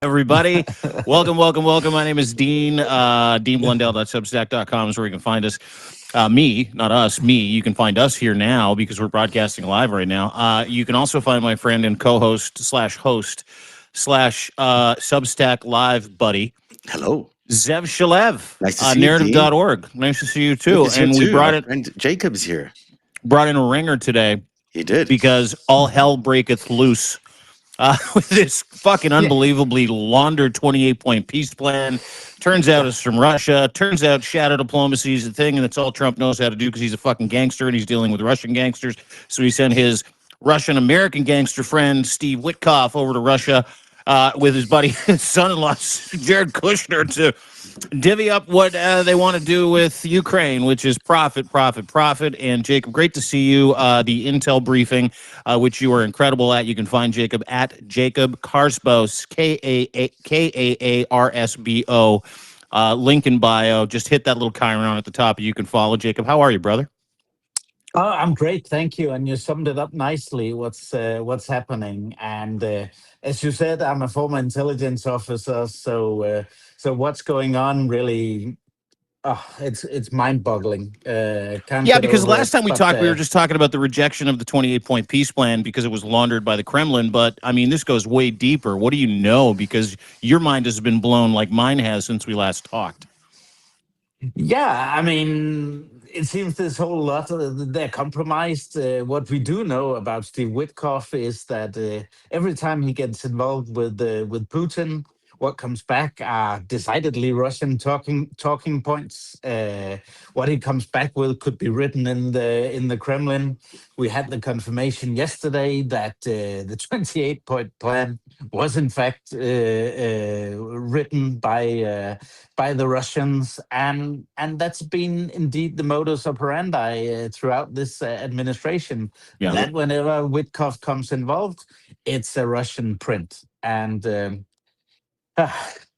Everybody. Welcome. My name is Dean, deanblundell.substack.com is where you can find us. Me, not us, me. You can find us here now because we're broadcasting live right now. You can also find my friend and co-host slash host slash Substack live buddy, Hello. Zev Shalev, Nice to see you, Dean. narrative.org. Nice to see you Good too. to see you And we too. My friend Jacob's here. brought in a ringer today He did. because all hell breaketh loose with this fucking Yeah. unbelievably laundered 28-point peace plan. Turns out it's from Russia. Turns out shadow diplomacy is a thing, and it's all Trump knows how to do because he's a fucking gangster and he's dealing with Russian gangsters. So he sent his Russian-American gangster friend, Steve Witkoff, over to Russia with his buddy, his son-in-law, Jared Kushner, to divvy up what they want to do with Ukraine, which is profit. And Jacob, great to see you. The Intel briefing, which you are incredible at. You can find Jacob at Jacob Karsbo, Kaarsbo. Link in bio. Just hit that little chyron at the top, and you can follow Jacob. How are you, brother? Oh, I'm great, thank you. And you summed it up nicely. What's happening? And as you said, I'm a former intelligence officer, so what's going on really? Oh, it's mind-boggling. Can't Yeah, get because over last it. time we But talked, we were just talking about the rejection of the 28-point peace plan because it was laundered by the Kremlin. But, I mean, this goes way deeper. What do you know? Because your mind has been blown like mine has since we last talked. yeah, I mean, it seems this whole lot they're compromised. What we do know about Steve Witkoff is that every time he gets involved with Putin, what comes back are decidedly Russian talking points. What he comes back with could be written in the Kremlin. We had the confirmation yesterday that the 28-point plan was in fact written by the Russians, and that's been indeed the modus operandi throughout this administration. Yeah. That whenever Witkoff comes involved, it's a Russian print, and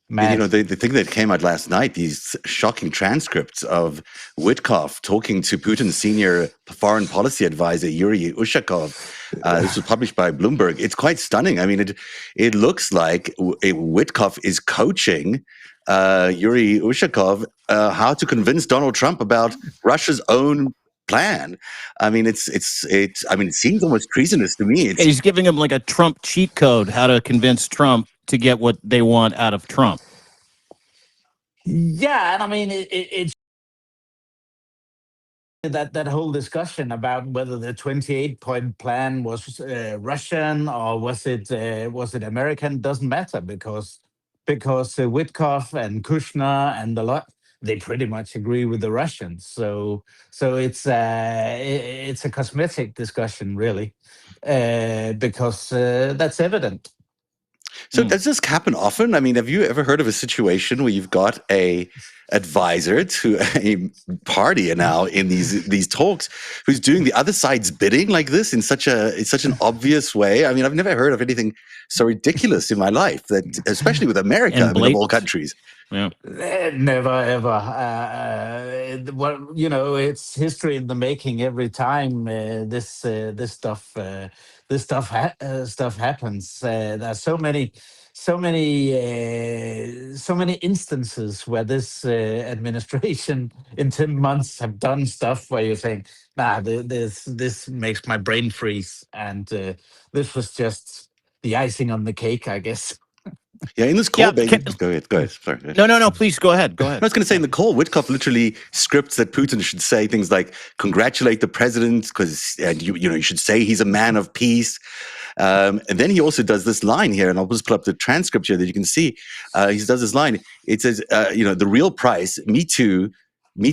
mad. The thing that came out last night, these shocking transcripts of Witkoff talking to Putin's senior foreign policy advisor, Yuri Ushakov. This was published by Bloomberg. It's quite stunning. I mean, it looks like Witkoff is coaching Yuri Ushakov how to convince Donald Trump about Russia's own plan. I mean, it seems almost treasonous to me. He's giving him like a Trump cheat code, how to convince Trump to get what they want out of Trump. Yeah, and I mean it's that whole discussion about whether the 28-point plan was Russian or was it American doesn't matter because Witkoff and Kushner and the lot, they pretty much agree with the Russians. So it's a cosmetic discussion really, because that's evident. So does this happen often? I mean, have you ever heard of a situation where you've got a advisor to a party now in these talks who's doing the other side's bidding like this in such an obvious way? I mean, I've never heard of anything so ridiculous in my life, that especially with America, I mean, of all countries. Yeah. Never ever. Well, it's history in the making. Every time this stuff happens. There's so many instances where this administration in 10 months have done stuff where you think, nah, this makes my brain freeze, and this was just the icing on the cake, I guess. Yeah, in this call, go ahead. Sorry. No, please go ahead. I was going to say, in the call, Witkoff literally scripts that Putin should say things like "congratulate the president" because you should say he's a man of peace. And then he also does this line here, and I'll just pull up the transcript here that you can see. He does this line. It says, "The real price, me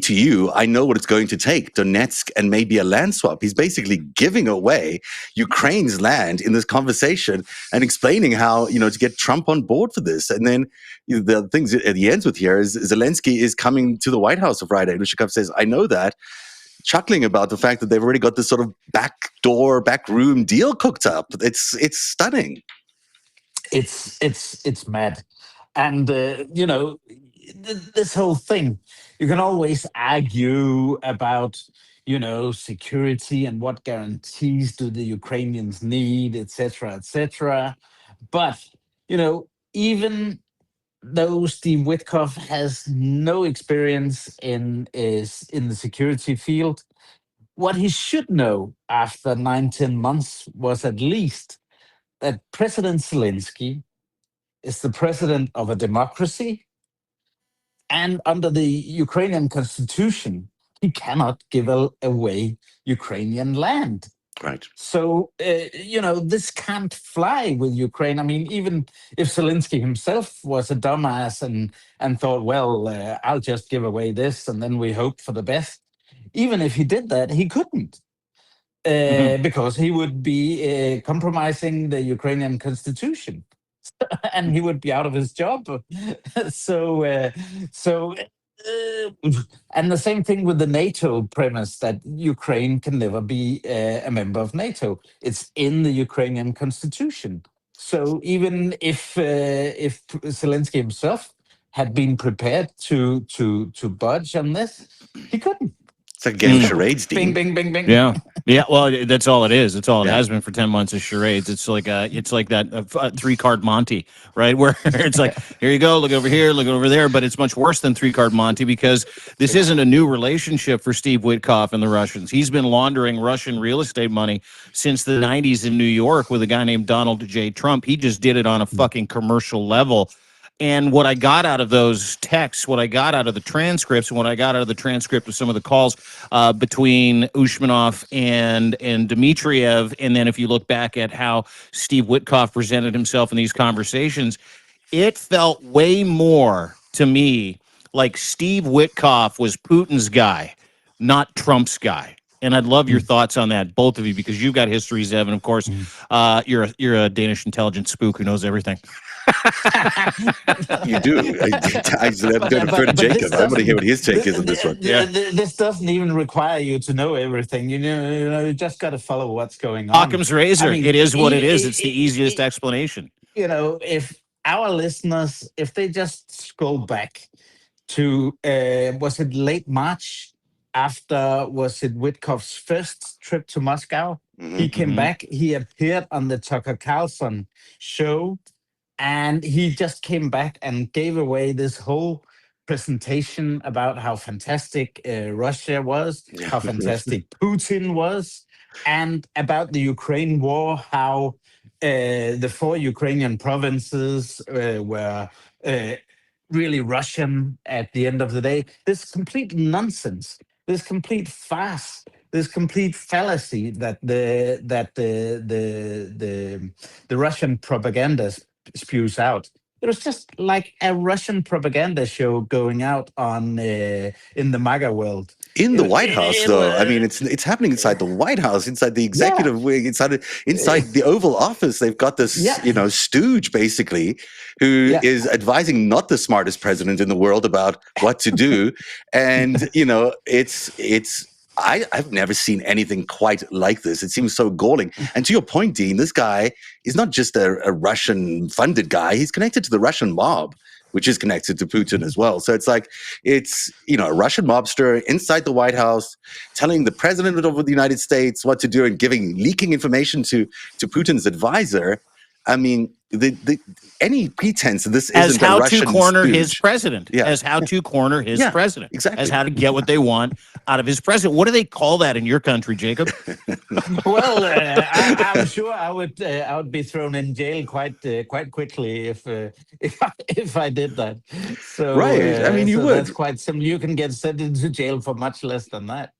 to you, I know what it's going to take, Donetsk and maybe a land swap." He's basically giving away Ukraine's land in this conversation and explaining how, to get Trump on board for this. And then the things at the ends with here is Zelensky is coming to the White House on Friday. Ushakov says, I know that, chuckling about the fact that they've already got this sort of back room deal cooked up. It's stunning. It's mad. And, this whole thing, you can always argue about, security and what guarantees do the Ukrainians need, etc., etc. But, even though Steve Witkoff has no experience in the security field, what he should know after 19 months was at least that President Zelensky is the president of a democracy, and under the Ukrainian constitution, he cannot give away Ukrainian land. Right. So, this can't fly with Ukraine. I mean, even if Zelensky himself was a dumbass and thought, well, I'll just give away this and then we hope for the best. Even if he did that, he couldn't because he would be compromising the Ukrainian constitution. And he would be out of his job. so, uh, so, and the same thing with the NATO premise that Ukraine can never be a member of NATO. It's in the Ukrainian constitution. So even if Zelensky himself had been prepared to budge on this, he couldn't. It's like a game of charades, Bing, Dean. bing, bing, bing. Yeah. Yeah, well, that's all it is. It's all it has been for 10 months is charades. It's like that 3-card Monty, right? Where it's like, here you go, look over here, look over there. But it's much worse than 3-card Monty because this isn't a new relationship for Steve Witkoff and the Russians. He's been laundering Russian real estate money since the 90s in New York with a guy named Donald J. Trump. He just did it on a fucking commercial level. And what I got out of those texts, what I got out of the transcripts, and what I got out of the transcript of some of the calls between Ushmanov and Dmitriev, and then if you look back at how Steve Witkoff presented himself in these conversations, it felt way more to me like Steve Witkoff was Putin's guy, not Trump's guy. And I'd love your thoughts on that, both of you, because you've got history, Zev, and of course, you're a Danish intelligence spook who knows everything. You do. I'm going to defer to Jacob. I want to hear what his take is on this one. Yeah. This doesn't even require you to know everything. You just got to follow what's going on. Occam's razor. I mean, it is what it is. It's the easiest explanation. If our listeners, if they just scroll back to, was it late March after, was it Witkoff's first trip to Moscow? He came back. He appeared on the Tucker Carlson show. And he just came back and gave away this whole presentation about how fantastic Russia was, how fantastic Putin was, and about the Ukraine war, how the 4 Ukrainian provinces were really Russian at the end of the day. This complete nonsense, this complete farce, this complete fallacy that the Russian propaganda spews out. It was just like a Russian propaganda show going out on in the MAGA world. In the White House, though, I mean, it's happening inside the White House, inside the executive wing, inside the Oval Office. They've got this, stooge basically, who is advising not the smartest president in the world about what to do, and I've never seen anything quite like this. It seems so galling. And to your point, Dean, this guy is not just a Russian-funded guy. He's connected to the Russian mob, which is connected to Putin as well. So it's like, a Russian mobster inside the White House telling the president of the United States what to do and leaking information to Putin's advisor. I mean, any pretense of this isn't a Russian as how to corner stooge. his president, as how to corner his president, exactly, as how to get what they want out of his president. What do they call that in your country, Jacob? Well, I'm sure I would be thrown in jail quite quickly if I did that. So right, I mean, you would. That's quite simple. You can get sent into jail for much less than that.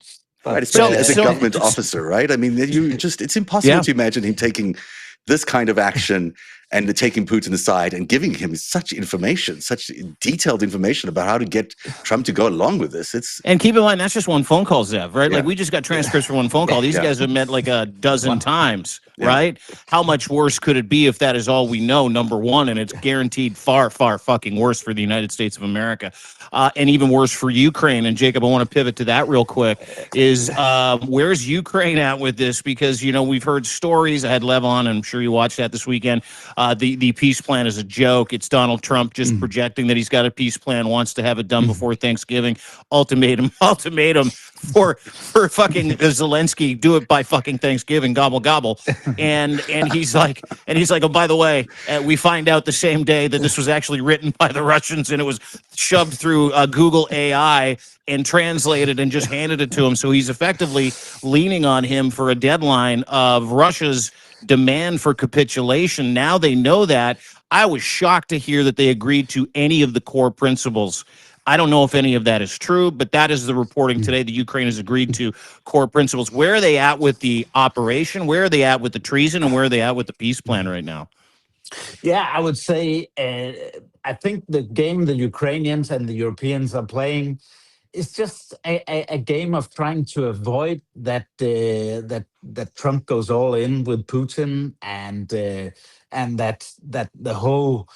But, right, especially as a government officer, right? I mean, it's impossible to imagine him taking this kind of action and taking Putin aside and giving him such information, such detailed information about how to get Trump to go along with this. And keep in mind, that's just one phone call, Zev, right? Like, we just got transcripts for one phone call. These guys have met like a dozen times, right? How much worse could it be if that is all we know, number one, and it's guaranteed far, far fucking worse for the United States of America, and even worse for Ukraine. And Jacob, I want to pivot to that real quick, is where's Ukraine at with this? Because, we've heard stories. I had Lev on, and I'm sure you watched that this weekend, the peace plan is a joke. It's Donald Trump just projecting that he's got a peace plan, wants to have it done before Thanksgiving. Ultimatum for fucking Zelensky. Do it by fucking Thanksgiving. Gobble gobble. And he's like, oh, by the way, we find out the same day that this was actually written by the Russians and it was shoved through Google AI and translated and just handed it to him. So he's effectively leaning on him for a deadline of Russia's demand for capitulation. Now they know that. I was shocked to hear that they agreed to any of the core principles. I don't know if any of that is true, but that is the reporting today. The Ukraine has agreed to core principles. Where are they at with the operation? Where are they at with the treason? And where are they at with the peace plan right now? Yeah, I would say I think the game the Ukrainians and the Europeans are playing is just a game of trying to avoid that Trump goes all in with Putin and that the whole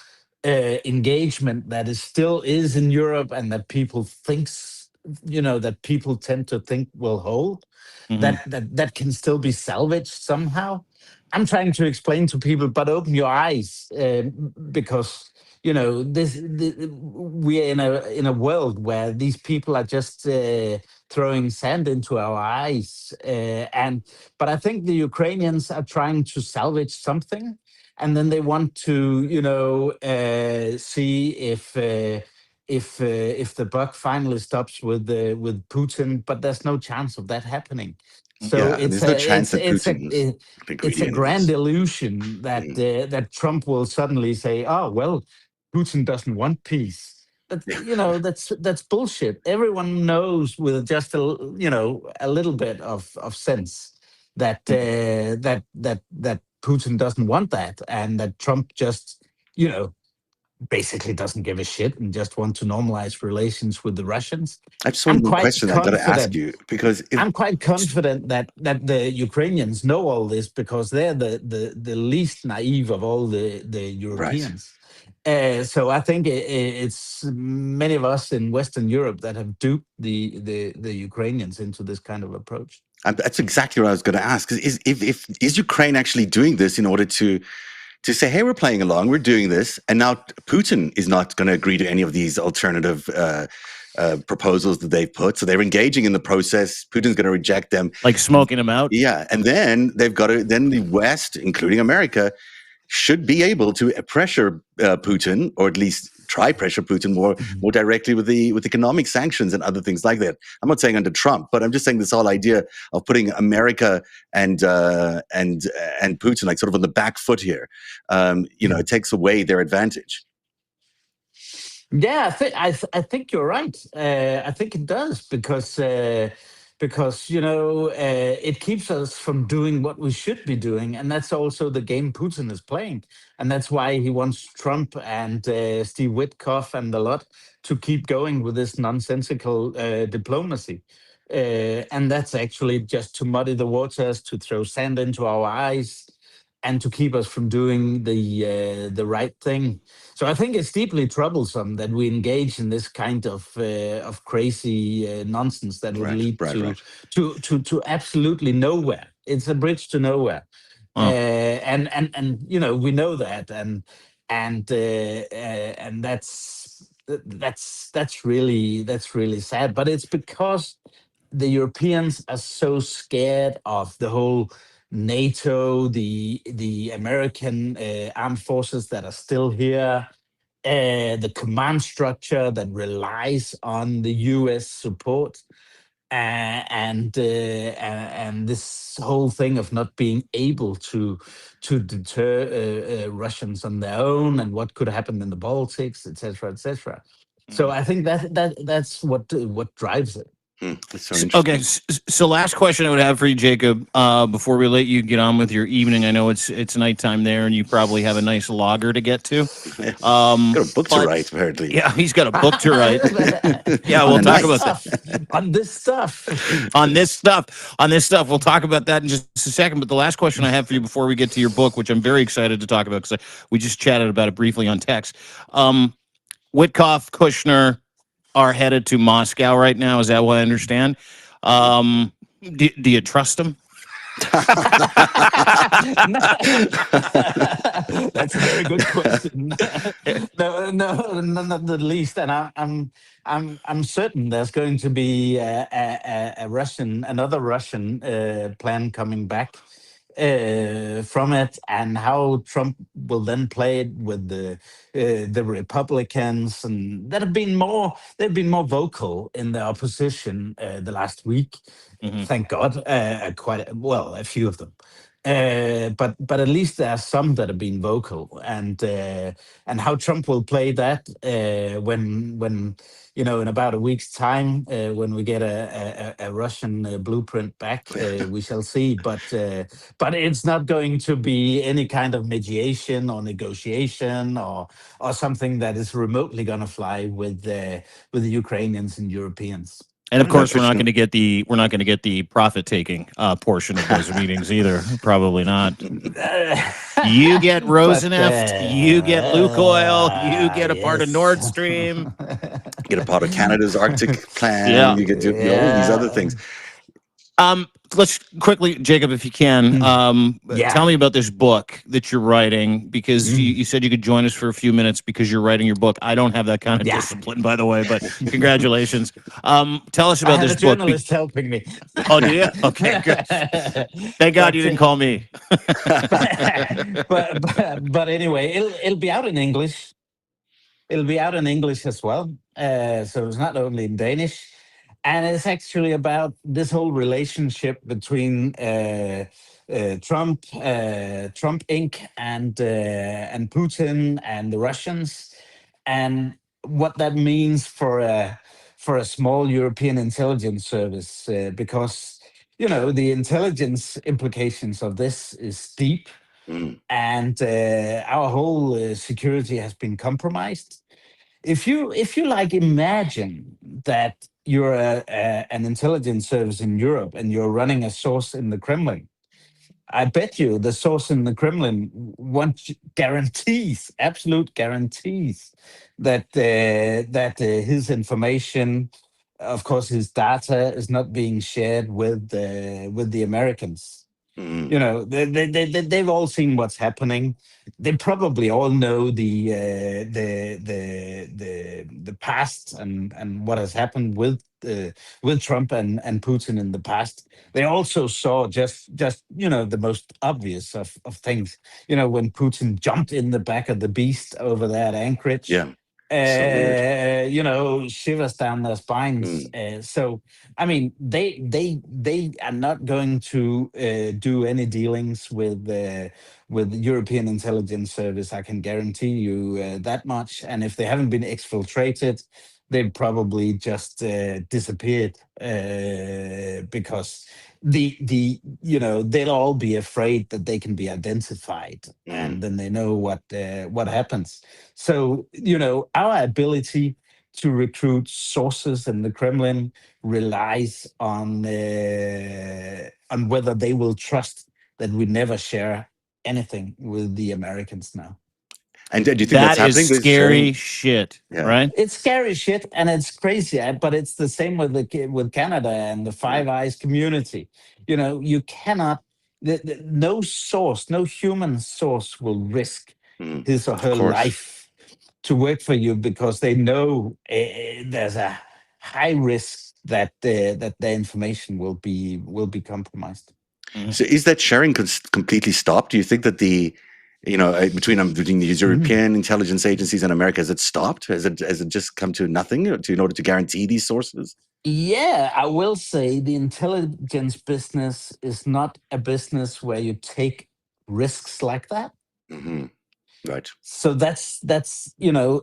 engagement that is still is in Europe and that people thinks that people tend to think will hold that can still be salvaged somehow. I'm trying to explain to people, but open your eyes because we are in a world where these people are just throwing sand into our eyes, but I think the Ukrainians are trying to salvage something, and then they want to see if the buck finally stops with Putin, but there's no chance of that happening. So Yeah, there's no chance that Putin it's a agree to grand this. illusion that that Trump will suddenly say, "Oh well, Putin doesn't want peace." But that's bullshit. Everyone knows with just a little bit of sense that that Putin doesn't want that, and that Trump just basically doesn't give a shit and just want to normalize relations with the Russians. I just I'm one more quite question I got to ask confident. you because if I'm quite confident that the Ukrainians know all this because they're the least naive of all the right. Europeans. So I think it's many of us in Western Europe that have duped the Ukrainians into this kind of approach. That's exactly what I was going to ask. Is Ukraine actually doing this in order to say, hey, we're playing along, we're doing this, and now Putin is not going to agree to any of these alternative proposals that they've put. So they're engaging in the process. Putin's going to reject them. Like smoking them out? Yeah. And then then the West, including America, should be able to pressure Putin, or at least try pressure Putin more directly with economic sanctions and other things like that. I'm not saying under Trump, but I'm just saying this whole idea of putting America and Putin like sort of on the back foot here. It takes away their advantage. Yeah, I think you're right. I think it does because it keeps us from doing what we should be doing, and that's also the game Putin is playing, and that's why he wants Trump and Steve Witkoff and a lot to keep going with this nonsensical diplomacy, and that's actually just to muddy the waters, to throw sand into our eyes, and to keep us from doing the right thing. So I think it's deeply troublesome that we engage in this kind of crazy nonsense that would lead to absolutely nowhere. It's a bridge to nowhere, and we know that, and that's really sad. But it's because the Europeans are so scared of the whole NATO, the American armed forces that are still here, the command structure that relies on the U.S. support, and this whole thing of not being able to deter Russians on their own, and what could happen in the Baltics, etc., etc. So I think that's what drives it. That's so interesting. Okay, so last question I would have for you, Jacob, before we let you get on with your evening. I know it's nighttime there, and you probably have a nice lager to get to. Got a book to write, apparently. Yeah, he's got a book to write. Yeah, we'll talk about that. On this stuff. We'll talk about that in just a second. But the last question I have for you before we get to your book, which I'm very excited to talk about because we just chatted about it briefly on text. Witkoff, Kushner are headed to Moscow right now. Is that what I understand? Do you trust them? No. That's a very good question. Not the least. And I'm certain there's going to be another Russian plan coming back from it, and how Trump will then play it with the Republicans, and they've been more vocal in the opposition the last week. Mhm. Thank God, well, a few of them. But at least there are some that have been vocal, and how Trump will play that when in about a week's time, when we get a Russian blueprint back, we shall see. But it's not going to be any kind of mediation or negotiation or something that is remotely going to fly with the Ukrainians and Europeans. And of I know, course, Christian. we're not going to get the profit taking portion of those meetings either. Probably not. You get But Rosneft, you get Lukoil, you get a part of yes. Nord Stream. Get a part of Canada's Arctic plan. Yeah. You get all these other Yeah. things. Let's quickly, Jacob, if you can, Yeah. tell me about this book that you're writing, because Mm. you said you could join us for a few minutes because you're writing your book. I don't have that kind of Yeah. discipline, by the way, but congratulations. Tell us I about have this a book. journalist helping me. Oh, do you? Okay, good. Thank God But, you didn't call me. but anyway, it'll be out in English. It'll be out in English as well. So it's not only in Danish. And it's actually about this whole relationship between Trump Inc. And Putin and the Russians, and what that means for a small European intelligence service, because the intelligence implications of this is deep, Mm, and our whole security has been compromised. If you like imagine that you're an intelligence service in Europe and you're running a source in the Kremlin, I bet you the source in the Kremlin wants guarantees, absolute guarantees, that his information, of course, his data is not being shared with the Americans. mm, They've all seen what's happening. They probably all know the past, and what has happened with Trump and Putin in the past. They also saw just the most obvious of things. When Putin jumped in the back of the beast over there at Anchorage, yeah. So weird. shivers down their spines. Mm, So, I mean, they are not going to do any dealings with the European intelligence service. I can guarantee you that much. And if they haven't been exfiltrated, they've probably just disappeared, because they'll all be afraid that they can be identified, mm. and then they know what happens. So, our ability to recruit sources in the Kremlin relies on whether they will trust that we never share anything with the Americans now. And do you think that's That is happening? This scary sharing? shit, Yeah. right? It's scary shit, and it's crazy, but it's the same with Canada and the Yeah. Five Eyes community. You cannot. No source, no human source will risk Mm, his or of her course. life to work for you, because they know there's a high risk that their information will be compromised. Mhm. So is that sharing completely stopped? Do you think that between these Mhm. European intelligence agencies and America, has it stopped? Has it just come to nothing in order to guarantee these sources? Yeah, I will say the intelligence business is not a business where you take risks like that. Hmm. Right. So that's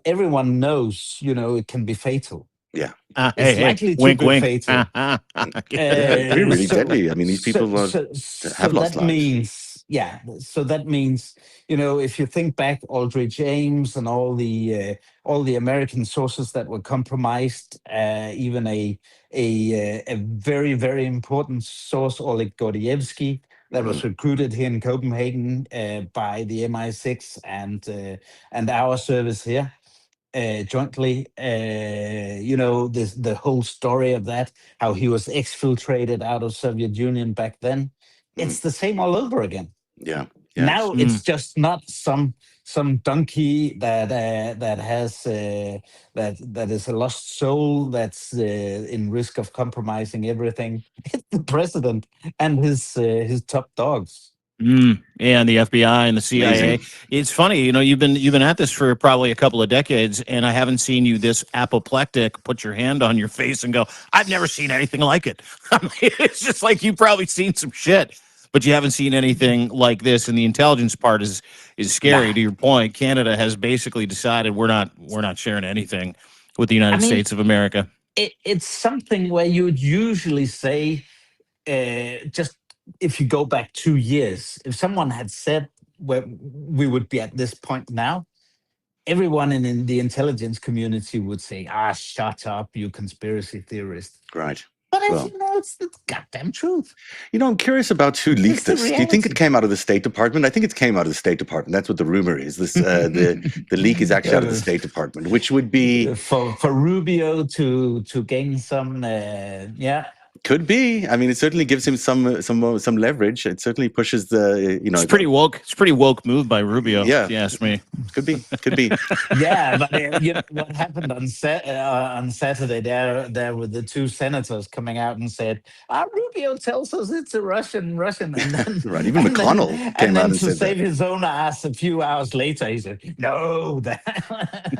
everyone knows it can be fatal. Yeah. Hey, It's hey, likely to wink, be wink. fatal. Yeah. It could be really So deadly. I mean, these so people so so have lost that lives. means, yeah. So that means, if you think back, Aldrich Ames and all the American sources that were compromised, even a very very important source, Oleg Gordievsky, that Hmm. was recruited here in Copenhagen by the MI6 and our service here jointly. The whole story of that, how he was exfiltrated out of Soviet Union back then. it's the same all over again. Yeah. Now it's just not some donkey that has that is a lost soul that's in risk of compromising everything. It's the president and his top dogs. Yeah, and the FBI and the CIA. Amazing. It's funny, you've been at this for probably a couple of decades, and I haven't seen you this apoplectic. Put your hand on your face and go, "I've never seen anything like it." I mean, it's just like you've probably seen some shit, but you haven't seen anything like this. And the intelligence part is scary. Nah. To your point, Canada has basically decided we're not sharing anything with the United States of America. It's something where you would usually say, just if you go back 2 years, if someone had said where we would be at this point now, everyone in the intelligence community would say, shut up, you conspiracy theorist. Right. But as you know, it's the goddamn truth. I'm curious about who leaked this. Do you think it came out of the State Department? I think it came out of the State Department. That's what the rumor is. This the leak is actually out of the State Department, which would be for Rubio to gain some Could be. I mean, it certainly gives him some leverage. It certainly pushes the It's pretty woke. It's a pretty woke move by Rubio. Yeah, if you ask me. Could be. Yeah, but what happened on Saturday there with the two senators coming out and said, Rubio tells us it's a Russian, and then Right. Even McConnell came out and to said save that. his own ass a few hours later, he said, "No, that."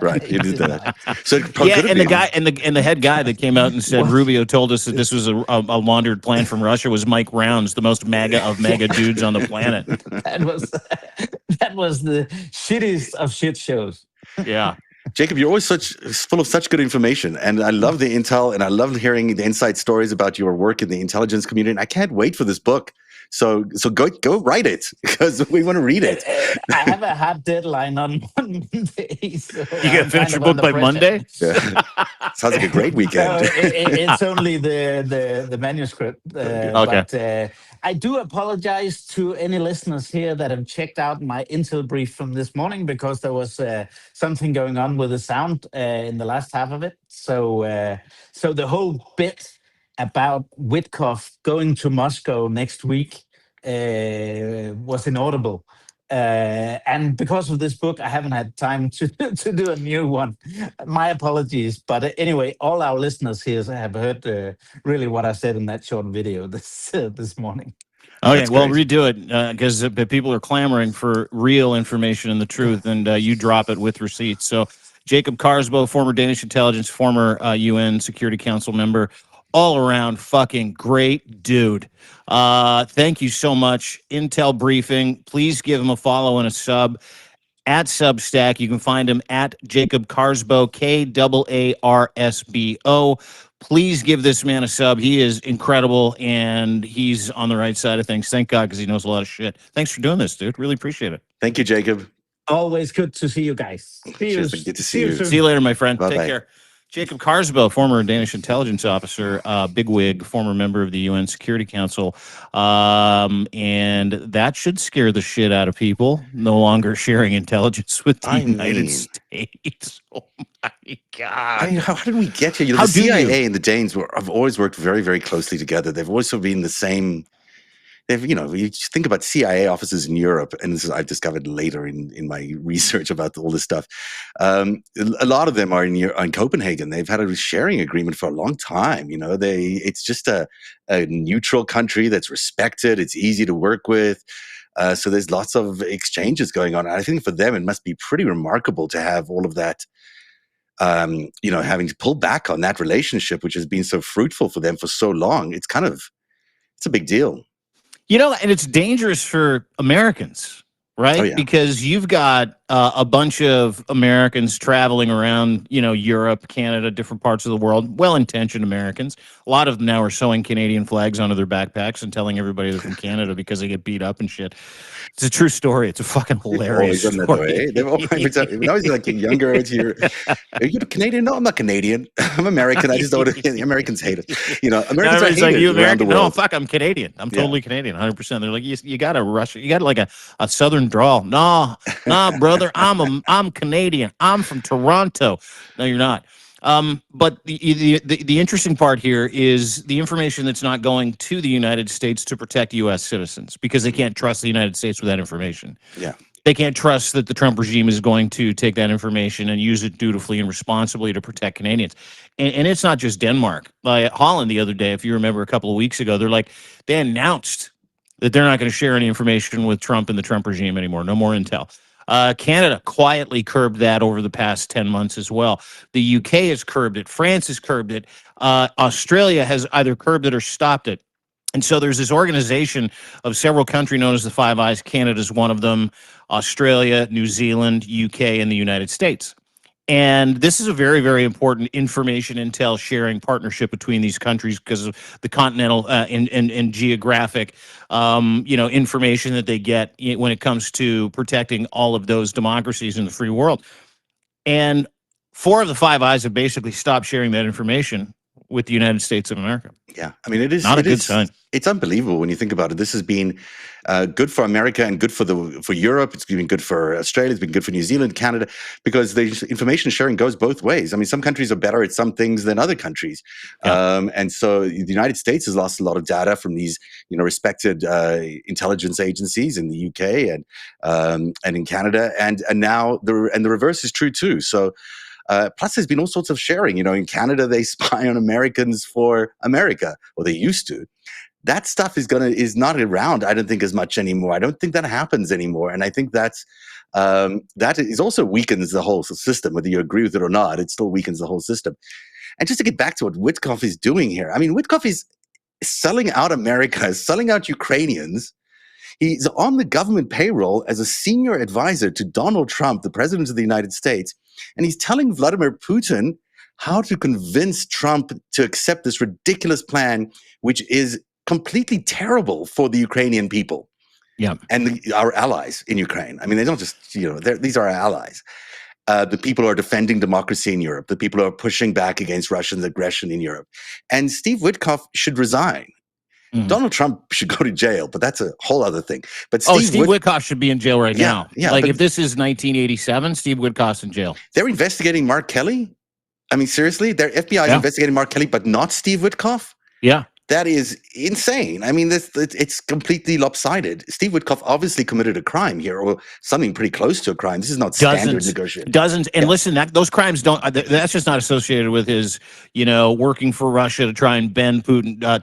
Right, he did that. So yeah, and the guy and the head guy that came out and said Rubio told us that this was a laundered plan from Russia was Mike Rounds, the most MAGA of MAGA dudes on the planet. That was the shittiest of shit shows. Yeah. Jacob, you're always full of such good information, and I love the intel, and I love hearing the inside stories about your work in the intelligence community. And I can't wait for this book. So go write it, because we want to read it. I have a hard deadline on Monday. So you got to finish your book by Monday? Yeah. Sounds like a great weekend. So it's only the manuscript. Okay. But I do apologize to any listeners here that have checked out my intel brief from this morning, because there was something going on with the sound in the last half of it. So the whole bit about Witkoff going to Moscow next week was inaudible. And because of this book, I haven't had time to do a new one. My apologies. But anyway, all our listeners here have heard really what I said in that short video this morning. Okay, well, redo it, because people are clamoring for real information and the truth, and you drop it with receipts. So Jacob Karsbo, former Danish intelligence, former UN Security Council member, all around fucking great dude. Thank you so much. Intel Briefing. Please give him a follow and a sub at Substack. You can find him at Jacob Karsbo, Karsbo. Please give this man a sub. He is incredible, and he's on the right side of things. Thank God, because he knows a lot of shit. Thanks for doing this, dude. Really appreciate it. Thank you, Jacob. Always good to see you guys. Good to see you. See you later, my friend. Bye-bye. Take care. Jacob Karsbo, former Danish intelligence officer, bigwig, former member of the UN Security Council. And that should scare the shit out of people. No longer sharing intelligence with the United States. Oh, my God. How did we get here? The CIA and the Danes have always worked very, very closely together. They've always sort of been the same. You just think about CIA offices in Europe, and this is I've discovered later in my research about all this stuff. A lot of them are in Copenhagen. They've had a sharing agreement for a long time. It's just a neutral country that's respected. It's easy to work with. So there's lots of exchanges going on. And I think for them, it must be pretty remarkable to have all of that. Having to pull back on that relationship, which has been so fruitful for them for so long. It's a big deal. And it's dangerous for Americans, right? Oh, yeah. Because you've got a bunch of Americans traveling around, Europe, Canada, different parts of the world, well-intentioned Americans. A lot of them now are sewing Canadian flags onto their backpacks and telling everybody they're from Canada because they get beat up and shit. It's a true story. It's a fucking hilarious story. They've always when I was like younger, are you Canadian? No, I'm not Canadian. I'm American. I just don't. The Americans hate it. Americans are hated you around the world. No, fuck, I'm Canadian. I'm totally Canadian, 100%. They're like, you got a Russian, you got like a Southern drawl. Nah, brother, I'm Canadian. I'm from Toronto. No, you're not. But the interesting part here is the information that's not going to the United States to protect U.S. citizens because they can't trust the United States with that information. Yeah. They can't trust that the Trump regime is going to take that information and use it dutifully and responsibly to protect Canadians. And it's not just Denmark. Holland the other day, if you remember a couple of weeks ago, they announced that they're not going to share any information with Trump and the Trump regime anymore. No more intel. Canada quietly curbed that over the past 10 months as well. The UK has curbed it. France has curbed it. Australia has either curbed it or stopped it. And so there's this organization of several countries known as the Five Eyes. Canada's one of them, Australia, New Zealand, UK, and the United States. And this is a very, very important information intel sharing partnership between these countries because of the continental and geographic, information that they get when it comes to protecting all of those democracies in the free world. And four of the Five Eyes have basically stopped sharing that information with the United States of America. Yeah, I mean, it is not a good sign. It's unbelievable when you think about it. This has been good for America and good for Europe. It's been good for Australia. It's been good for New Zealand, Canada, because the information sharing goes both ways. I mean, some countries are better at some things than other countries, and so the United States has lost a lot of data from these, respected intelligence agencies in the UK and in Canada, and now the reverse is true too. So. Plus, there's been all sorts of sharing. In Canada, they spy on Americans for America, or they used to. That stuff is not around, I don't think, as much anymore. I don't think that happens anymore, and I think that is also weakens the whole system. Whether you agree with it or not, it still weakens the whole system. And just to get back to what Witkoff is doing here, I mean, Witkoff is selling out America, selling out Ukrainians. He's on the government payroll as a senior advisor to Donald Trump, the president of the United States. And he's telling Vladimir Putin how to convince Trump to accept this ridiculous plan, which is completely terrible for the Ukrainian people. Yeah. And our allies in Ukraine. I mean, they don't just, these are our allies. The people who are defending democracy in Europe, the people who are pushing back against Russian aggression in Europe. And Steve Witkoff should resign. Mm-hmm. Donald Trump should go to jail, but that's a whole other thing. But Steve Witkoff should be in jail right now. Yeah, if this is 1987, Steve Witkoff's in jail. They're investigating Mark Kelly. I mean, seriously, their FBI is investigating Mark Kelly, but not Steve Witkoff. Yeah. That is insane. I mean, it's completely lopsided. Steve Witkoff obviously committed a crime here, or something pretty close to a crime. This is not standard negotiation. Dozens. And listen, those crimes that's just not associated with his, working for Russia to try and bend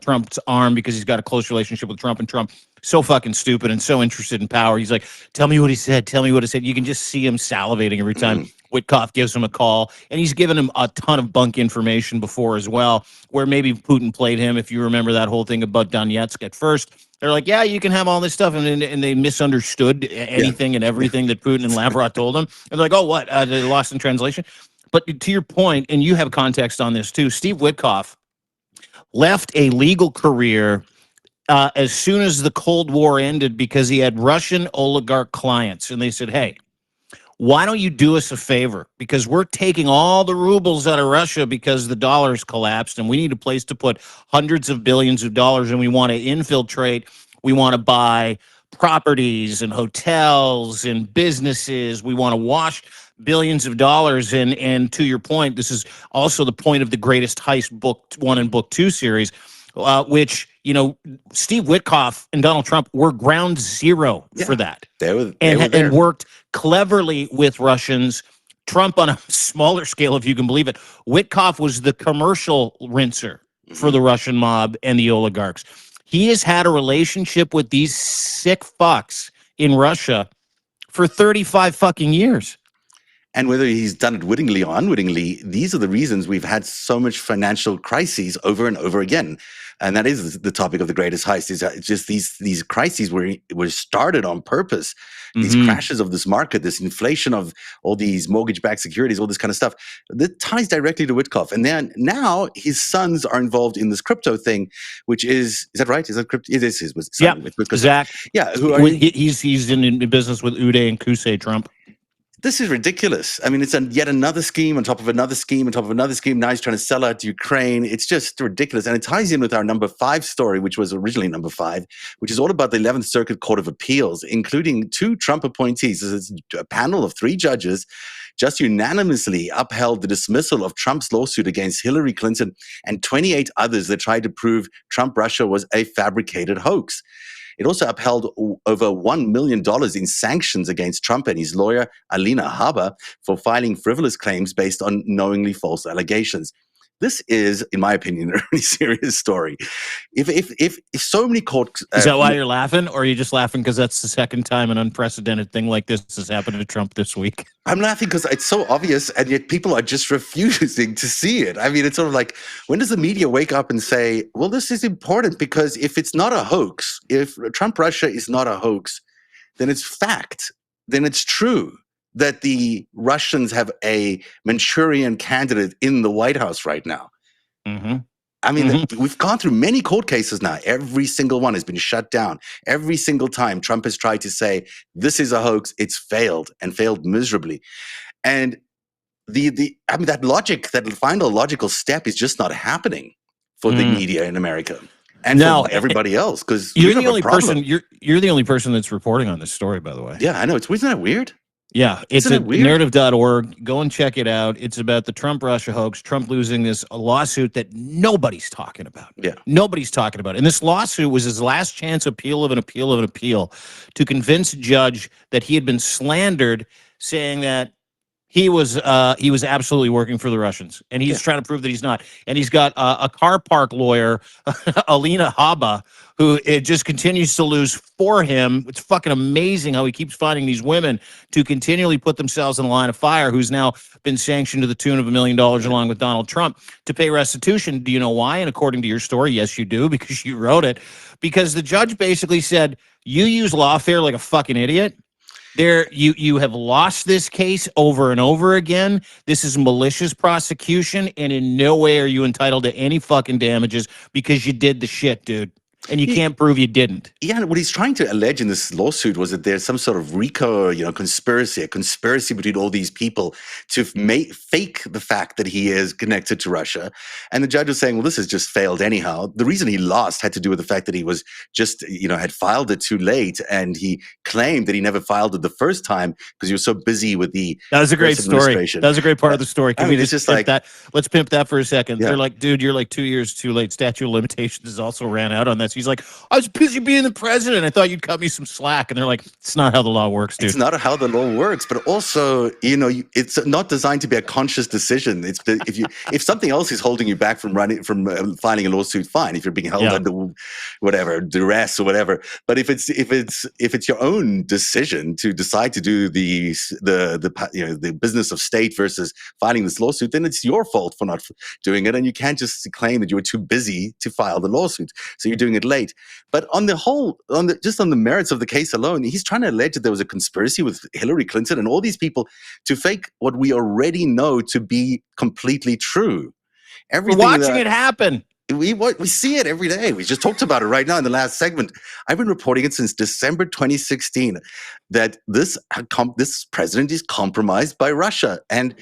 Trump's arm because he's got a close relationship with Trump, and Trump so fucking stupid and so interested in power. He's like, tell me what he said. Tell me what he said. You can just see him salivating every time Witkoff gives him a call, and he's given him a ton of bunk information before as well, where maybe Putin played him. If you remember that whole thing about Donetsk at first, they're like, yeah, you can have all this stuff, and they misunderstood anything and everything that Putin and Lavrov told them. And they're like, oh, what? They lost in translation. But to your point, and you have context on this too, Steve Witkoff left a legal career as soon as the Cold War ended because he had Russian oligarch clients, and they said, hey, why don't you do us a favor? Because we're taking all the rubles out of Russia because the dollar's collapsed, and we need a place to put hundreds of billions of dollars, and we want to infiltrate. We want to buy properties and hotels and businesses. We want to wash billions of dollars. And to your point, this is also the point of the Greatest Heist Book 1 and Book 2 series, which, Steve Witkoff and Donald Trump were ground zero for that. And worked cleverly with Russians. Trump on a smaller scale, if you can believe it. Witkoff was the commercial rinser for the Russian mob and the oligarchs. He has had a relationship with these sick fucks in Russia for 35 fucking years. And whether he's done it wittingly or unwittingly, these are the reasons we've had so much financial crises over and over again. And that is the topic of the Greatest Heist. Is just these crises were started on purpose. These crashes of this market, this inflation of all these mortgage-backed securities, all this kind of stuff, that ties directly to Witkoff. And then now his sons are involved in this crypto thing, which is that right? Is that crypto? It is his son. Yeah, Zach. Yeah, he's in business with Uday and Kusei Trump. This is ridiculous. I mean, it's yet another scheme on top of another scheme on top of another scheme. Now he's trying to sell out to Ukraine. It's just ridiculous. And it ties in with our number 5 story, which was originally number 5, which is all about the 11th Circuit Court of Appeals, including 2 Trump appointees. This is a panel of 3 judges just unanimously upheld the dismissal of Trump's lawsuit against Hillary Clinton and 28 others that tried to prove Trump-Russia was a fabricated hoax. It also upheld over $1 million in sanctions against Trump and his lawyer, Alina Habba, for filing frivolous claims based on knowingly false allegations. This is, in my opinion, a really serious story. If so many courts... Is that why you're laughing? Or are you just laughing because that's the second time an unprecedented thing like this has happened to Trump this week? I'm laughing because it's so obvious, and yet people are just refusing to see it. I mean, it's sort of like, when does the media wake up and say, well, this is important because if it's not a hoax, if Trump-Russia is not a hoax, then it's fact, then it's true that the Russians have a Manchurian candidate in the White House right now. Mm-hmm. I mean, we've gone through many court cases now. Every single one has been shut down. Every single time Trump has tried to say, this is a hoax, it's failed and failed miserably. And I mean, that logic, that final logical step is just not happening for the media in America. And for everybody else, because you're the only person. You're the only person that's reporting on this story, by the way. Yeah, I know. Isn't that weird? Yeah, it's at narrative.org. Go and check it out. It's about the Trump-Russia hoax, Trump losing this lawsuit that nobody's talking about. Yeah. Nobody's talking about it. And this lawsuit was his last chance appeal of an appeal to convince a judge that he had been slandered, saying that he was absolutely working for the Russians, and he's trying to prove that he's not. And he's got a car park lawyer, Alina Habba, who it just continues to lose for him. It's fucking amazing how he keeps finding these women to continually put themselves in the line of fire, who's now been sanctioned to the tune of $1 million along with Donald Trump to pay restitution. Do you know why? And according to your story, yes, you do, because you wrote it. Because the judge basically said, you use lawfare like a fucking idiot. You have lost this case over and over again. This is malicious prosecution, and in no way are you entitled to any fucking damages because you did the shit, dude. And you can't prove you didn't. Yeah, what he's trying to allege in this lawsuit was that there's some sort of RICO, conspiracy, a conspiracy between all these people to fake the fact that he is connected to Russia. And the judge was saying, well, this has just failed anyhow. The reason he lost had to do with the fact that he was just, had filed it too late. And he claimed that he never filed it the first time because he was so busy with the That was a great story. That was a great part of the story. Can we just pimp that? Let's pimp that for a second. Yeah. They're like, dude, you're like 2 years too late. Statute of limitations has also ran out on that. He's like, I was busy being the president. I thought you'd cut me some slack. And they're like, it's not how the law works, dude. It's not how the law works, but also, it's not designed to be a conscious decision. It's if something else is holding you back from filing a lawsuit, fine. If you're being held under whatever duress or whatever, but if it's your own decision to decide to do the business of state versus filing this lawsuit, then it's your fault for not doing it, and you can't just claim that you were too busy to file the lawsuit, so you're doing it late. But on the merits of the case alone, he's trying to allege that there was a conspiracy with Hillary Clinton and all these people to fake what we already know to be completely true. We're watching it happen. We see it every day. We just talked about it right now in the last segment. I've been reporting it since December 2016 that this president is compromised by Russia, and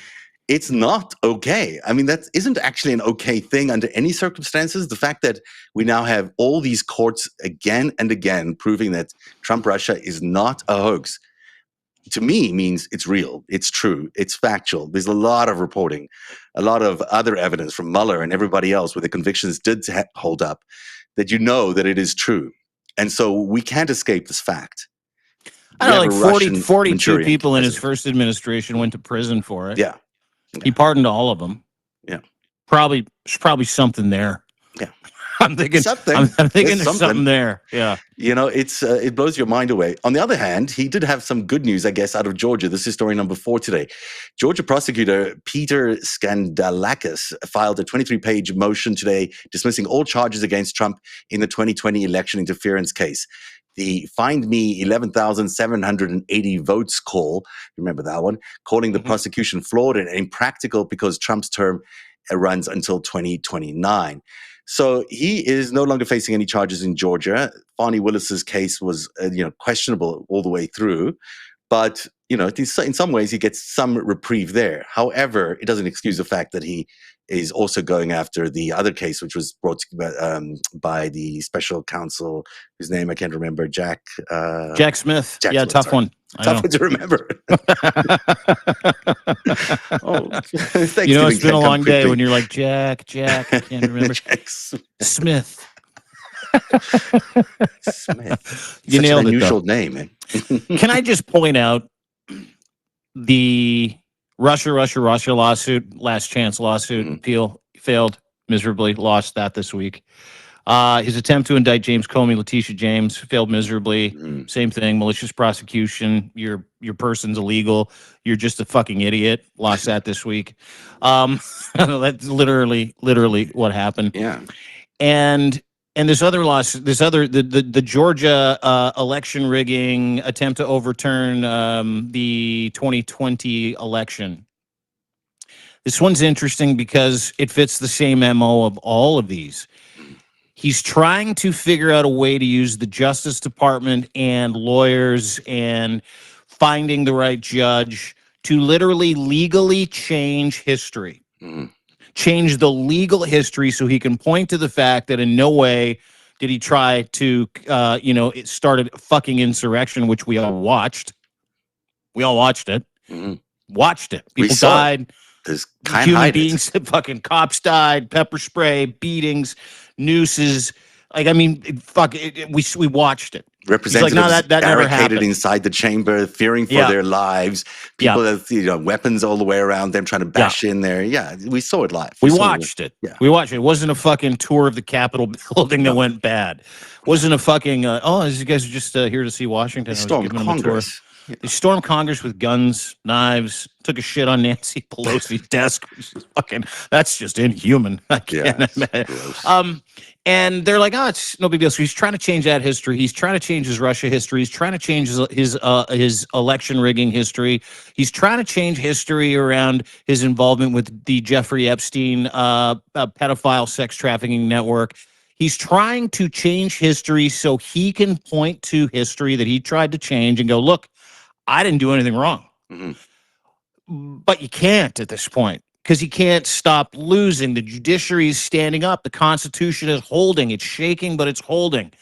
it's not okay. I mean, that isn't actually an okay thing under any circumstances. The fact that we now have all these courts again and again proving that Trump-Russia is not a hoax, to me means it's real, it's true, it's factual. There's a lot of reporting, a lot of other evidence from Mueller and everybody else where the convictions did hold up, that that it is true. And so we can't escape this fact. I don't know, like 42 people in his first administration went to prison for it. Yeah. He pardoned all of them. Yeah. There's probably something there. Yeah. I'm thinking there's something there. Yeah. It blows your mind away. On the other hand, he did have some good news, I guess, out of Georgia. This is story number 4 today. Georgia prosecutor Peter Skandalakis filed a 23-page motion today dismissing all charges against Trump in the 2020 election interference case. The Find Me 11,780 votes call, remember that one, calling the prosecution flawed and impractical because Trump's term runs until 2029. So he is no longer facing any charges in Georgia. Fani Willis's case was questionable all the way through. But, in some ways, he gets some reprieve there. However, it doesn't excuse the fact that he is also going after the other case, which was brought by the special counsel, whose name I can't remember, Jack Smith. Jack Yeah, Smith, tough sorry. one. Tough one to remember. Oh, it's been a long day when you're like, Jack, I can't remember. Jack Smith. Smith. You Such nailed an unusual it, name, man. Can I just point out the Russia lawsuit, last chance lawsuit appeal failed miserably, lost that this week. His attempt to indict James Comey, Letitia James, failed miserably. Same thing, malicious prosecution. Your person's illegal. You're just a fucking idiot. Lost that this week. That's literally what happened. Yeah. And this other loss, the Georgia election rigging attempt to overturn the 2020 election. This one's interesting because it fits the same MO of all of these. He's trying to figure out a way to use the Justice Department and lawyers and finding the right judge to literally legally change history. Change the legal history so he can point to the fact that in no way did he try to, it started a fucking insurrection, which we all watched. We all watched it. Watched it. People died. There's human beings, fucking cops died, pepper spray, beatings, nooses. Like, I mean, we watched it. Representatives that never barricaded happened. Inside the chamber, fearing for their lives. People with weapons all the way around them, trying to bash in there. Yeah, we saw it live. We watched it. Yeah. We watched it. It wasn't a fucking tour of the Capitol building that went bad. It wasn't a fucking, you guys are just here to see Washington. They stormed Congress. They stormed Congress with guns, knives, took a shit on Nancy Pelosi's desk. That's just inhuman. I can't imagine. And they're like, oh, it's no big deal. So he's trying to change that history. He's trying to change his Russia history. He's trying to change his election rigging history. He's trying to change history around his involvement with the Jeffrey Epstein pedophile sex trafficking network. He's trying to change history so he can point to history that he tried to change and go, look, I didn't do anything wrong. But you can't at this point because he can't stop losing. The judiciary is standing up. The Constitution is holding. It's shaking, but it's holding.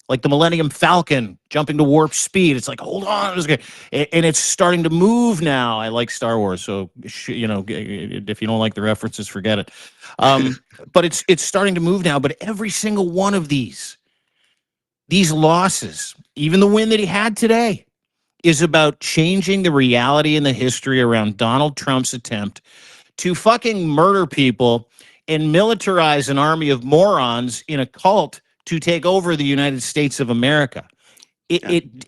Like the Millennium Falcon jumping to warp speed. It's like, hold on. And it's starting to move now. I like Star Wars, so, if you don't like the references, forget it. But it's starting to move now. But every single one of these losses, even the win that he had today, is about changing the reality and the history around Donald Trump's attempt to fucking murder people and militarize an army of morons in a cult to take over the United States of America.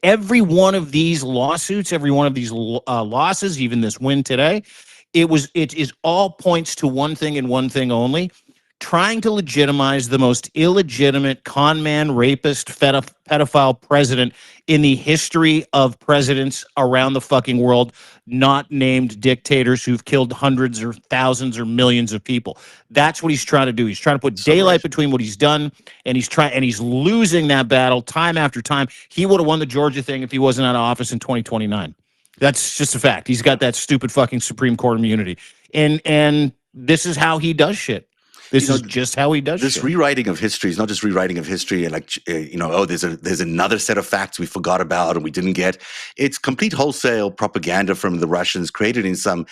Every one of these lawsuits, every one of these losses, even this win today, it is all points to one thing and one thing only: trying to legitimize the most illegitimate con man, rapist, pedophile president in the history of presidents around the fucking world, not named dictators who've killed hundreds or thousands or millions of people. That's what he's trying to do. He's trying to put daylight between what he's done, and he's losing that battle time after time. He would have won the Georgia thing if he wasn't out of office in 2029. That's just a fact. He's got that stupid fucking Supreme Court immunity. And this is how he does shit. This is just how he does this shit. Rewriting of history is not just rewriting of history and there's another set of facts we forgot about and we didn't get. It's complete wholesale propaganda from the Russians created in some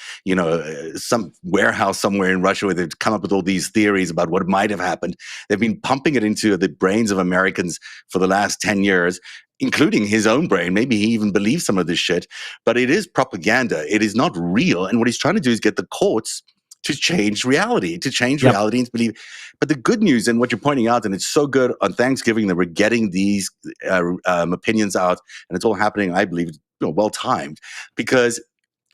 warehouse somewhere in Russia where they've come up with all these theories about what might have happened. They've been pumping it into the brains of Americans for the last 10 years, including his own brain. Maybe he even believes some of this shit, but it is propaganda. It is not real. And what he's trying to do is get the courts to change reality, reality and believe. But the good news, and what you're pointing out, and it's so good on Thanksgiving that we're getting these opinions out, and it's all happening, I believe, well timed, because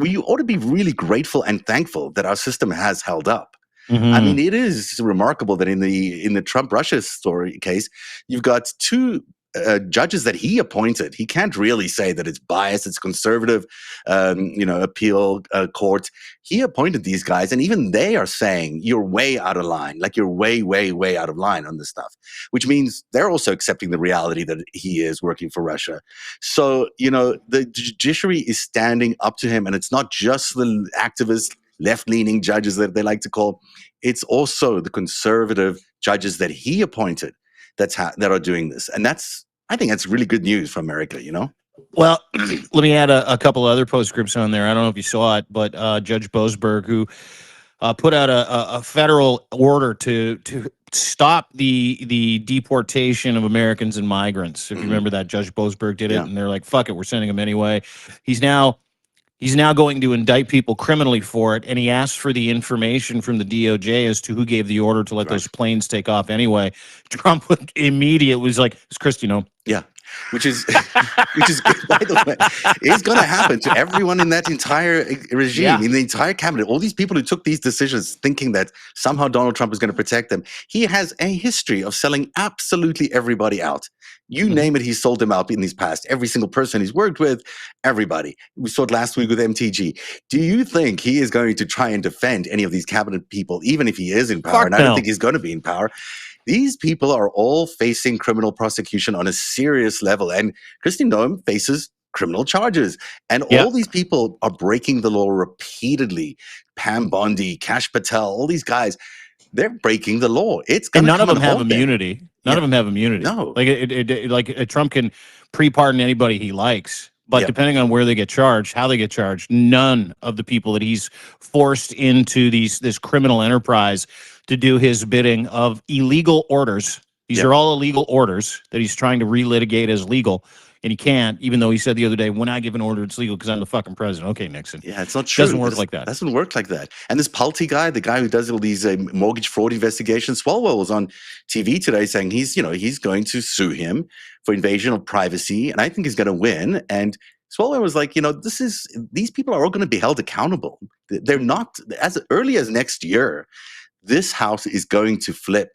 we ought to be really grateful and thankful that our system has held up. I mean, it is remarkable that in the Trump Russia story case, you've got two judges that he appointed. He can't really say that it's biased, it's conservative, appeal court. He appointed these guys, and even they are saying you're way out of line, like you're way, way, way out of line on this stuff, which means they're also accepting the reality that he is working for Russia. So, the judiciary is standing up to him, and it's not just the activist, left-leaning judges that they like to call. It's also the conservative judges that he appointed that are doing this. And I think that's really good news for America, Well, let me add a couple other postscripts on there. I don't know if you saw it, but Judge Boasberg, who put out a federal order to stop the deportation of Americans and migrants. If you remember that, Judge Boasberg did it, and they're like, fuck it, we're sending them anyway. He's now going to indict people criminally for it, and he asked for the information from the DOJ as to who gave the order to let those planes take off anyway. Trump immediately was like, "Does Christie know?" Yeah, which is good, by the way. It's going to happen to everyone in that entire regime, in the entire cabinet. All these people who took these decisions thinking that somehow Donald Trump is going to protect them. He has a history of selling absolutely everybody out. You name it, he's sold them out in these past. Every single person he's worked with, everybody. We saw it last week with MTG. Do you think he is going to try and defend any of these cabinet people, even if he is in power? And I don't think he's going to be in power. These people are all facing criminal prosecution on a serious level. And Kristi Noem faces criminal charges. And all these people are breaking the law repeatedly. Pam Bondi, Kash Patel, all these guys, they're breaking the law. And none of them have immunity. None of them have immunity. No. Like Trump can pre-pardon anybody he likes. But depending on where they get charged, how they get charged, none of the people that he's forced into this criminal enterprise to do his bidding of illegal orders. These are all illegal orders that he's trying to relitigate as legal. And he can't, even though he said the other day, when I give an order, it's legal because I'm the fucking president. Okay, Nixon. Yeah, it's not true. Doesn't work like that. Doesn't work like that. And this Pulte guy, the guy who does all these mortgage fraud investigations, Swalwell was on TV today saying he's going to sue him for invasion of privacy, and I think he's going to win. And Swalwell was like, these people are all going to be held accountable. They're not, as early as next year, this house is going to flip.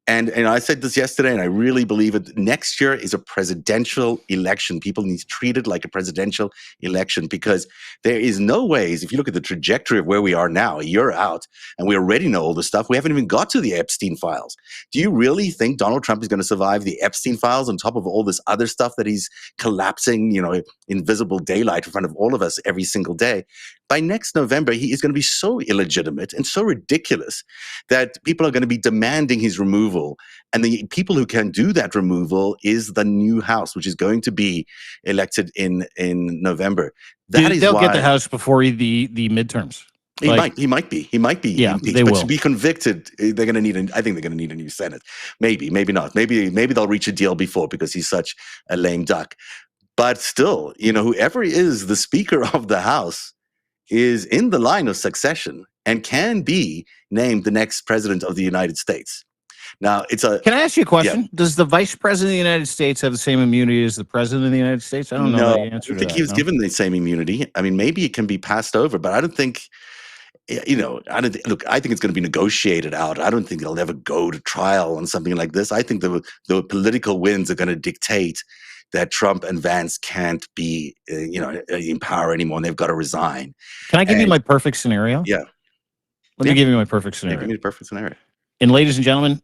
And I said this yesterday, and I really believe it. Next year is a presidential election. People need to treat it like a presidential election because there is no ways, if you look at the trajectory of where we are now, a year out, and we already know all this stuff, we haven't even got to the Epstein files. Do you really think Donald Trump is going to survive the Epstein files on top of all this other stuff that he's collapsing, invisible daylight in front of all of us every single day? By next November, he is going to be so illegitimate and so ridiculous that people are going to be demanding his removal. And the people who can do that removal is the new House, which is going to be elected in November. They'll get the House before the midterms. He might be impeached, they will. To be convicted, they're going to need. I think they're going to need a new Senate. Maybe not. Maybe they'll reach a deal before because he's such a lame duck. But still, whoever is the Speaker of the House is in the line of succession and can be named the next president of the United States. Now, Can I ask you a question? Yeah. Does the vice president of the United States have the same immunity as the president of the United States? I don't know the answer to that. I think he was given the same immunity. I mean, maybe it can be passed over, but I don't think, I think it's going to be negotiated out. I don't think they'll ever go to trial on something like this. I think the political winds are going to dictate that Trump and Vance can't be, in power anymore, and they've got to resign. Can I give you my perfect scenario? Yeah. Let me give you my perfect scenario. Give me the perfect scenario. And ladies and gentlemen,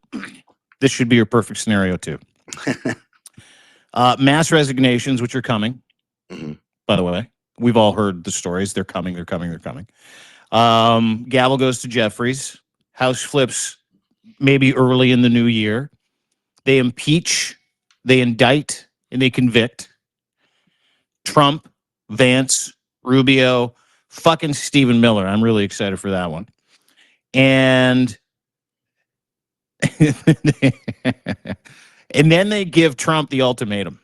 this should be your perfect scenario too. Mass resignations, which are coming. By the way, we've all heard the stories. They're coming. Gavel goes to Jeffries. House flips maybe early in the new year. They impeach, they indict, and they convict Trump, Vance, Rubio, fucking Stephen Miller. I'm really excited for that one. And and then they give Trump the ultimatum.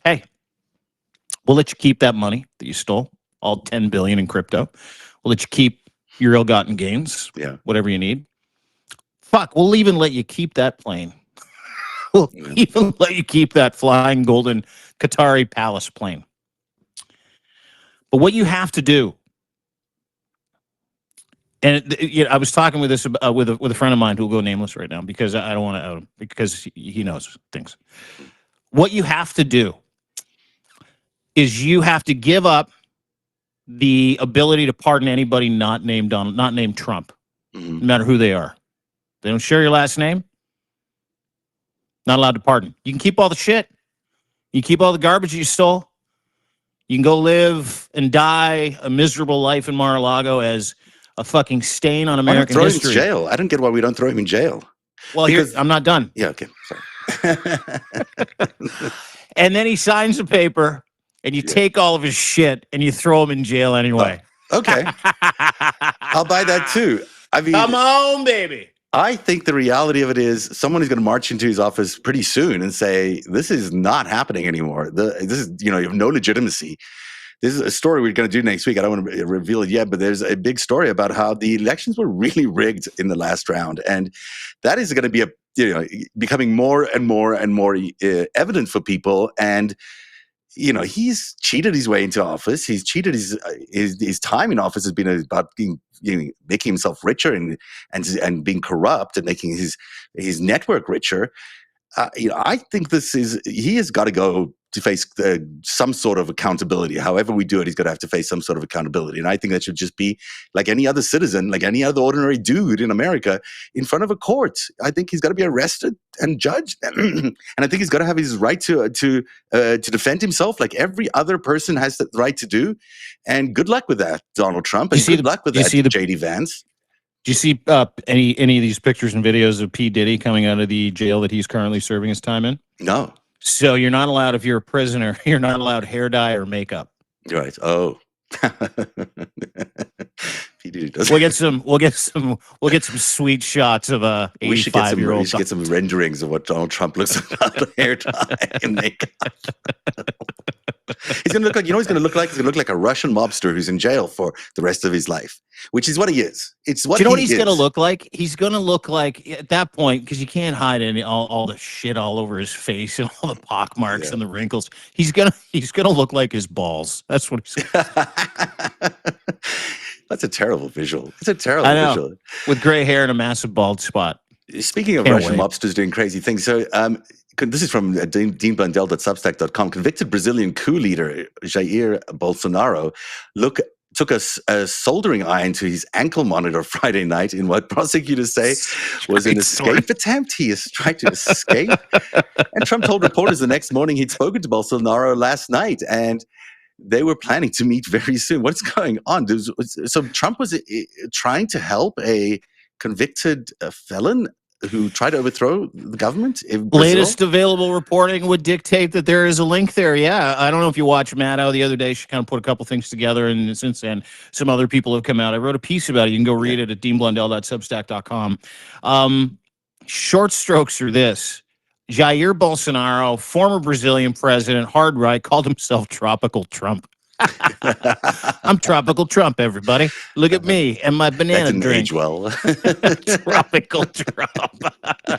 Hey, we'll let you keep that money that you stole, all 10 billion in crypto. We'll let you keep your ill-gotten gains, whatever you need. Fuck, we'll even let you keep that plane. We'll even let you keep that flying golden Qatari Palace plane. But what you have to do, and I was talking with this with a friend of mine who will go nameless right now because I don't want to out him because he knows things. what you have to do is you have to give up the ability to pardon anybody not named Trump, Mhm. no matter who they are. They don't share your last name, not allowed to pardon. You can keep all the shit. You can keep all the garbage you stole. You can go live and die a miserable life in Mar-a-Lago as a fucking stain on Why not American throw him in history. jail? I don't get why we don't throw him in jail. Well, Because- here, I'm not done. Yeah, okay, sorry. And then he signs a paper, and you take all of his shit, and you throw him in jail anyway. Okay, I'll buy that too. I mean, Come on, baby. I think the reality of it is someone is going to march into his office pretty soon and say, this is not happening anymore. This is, you have no legitimacy. This is a story we're going to do next week. I don't want to reveal it yet, but there's a big story about how the elections were really rigged in the last round. And that is going to be becoming more and more and more evident for people. And he's cheated his way into office. He's cheated his time in office has been about making himself richer and being corrupt and making his network richer. I think he has got to go to face some sort of accountability. However we do it, he's going to have to face some sort of accountability. And I think that should just be like any other citizen, like any other ordinary dude in America in front of a court. I think he's got to be arrested and judged. And I think he's got to have his right to defend himself like every other person has the right to do. And good luck with that, Donald Trump. And good luck with that, J.D. Vance. Do you see any of these pictures and videos of P. Diddy coming out of the jail that he's currently serving his time in? No. So you're not allowed, if you're a prisoner, you're not allowed hair dye or makeup. Right. Oh. P. Diddy does. We'll get some sweet shots of a 85-year-old. We should get some renderings of what Donald Trump looks like without hair dye and makeup. He's going to look like, he's going to look like a Russian mobster who's in jail for the rest of his life, which is what he is. It's what. Do you know what he's going to look like? He's going to look like at that point, because you can't hide all the shit all over his face and all the pock marks and the wrinkles. He's gonna look like his balls. That's what he's. That's a terrible visual. It's a terrible visual with gray hair and a massive bald spot. Speaking of Russian mobsters doing crazy things, so this is from deanblundell.substack.com. Convicted Brazilian coup leader Jair Bolsonaro took a soldering iron to his ankle monitor Friday night in what prosecutors say was an escape attempt. He is trying to escape. And Trump told reporters the next morning he'd spoken to Bolsonaro last night and they were planning to meet very soon. What's going on? So Trump was trying to help a convicted felon who tried to overthrow the government in Brazil? Latest available reporting would dictate that there is a link there. Yeah, I don't know if you watched Maddow the other day. She kind of put a couple things together, and since then, some other people have come out. I wrote a piece about it. You can go read it at deanblundell.substack.com. Short strokes are this. Jair Bolsonaro, former Brazilian president, hard right, called himself Tropical Trump. I'm Tropical Trump, everybody. Look at me and my banana that didn't drink. age well. Tropical Trump. Oh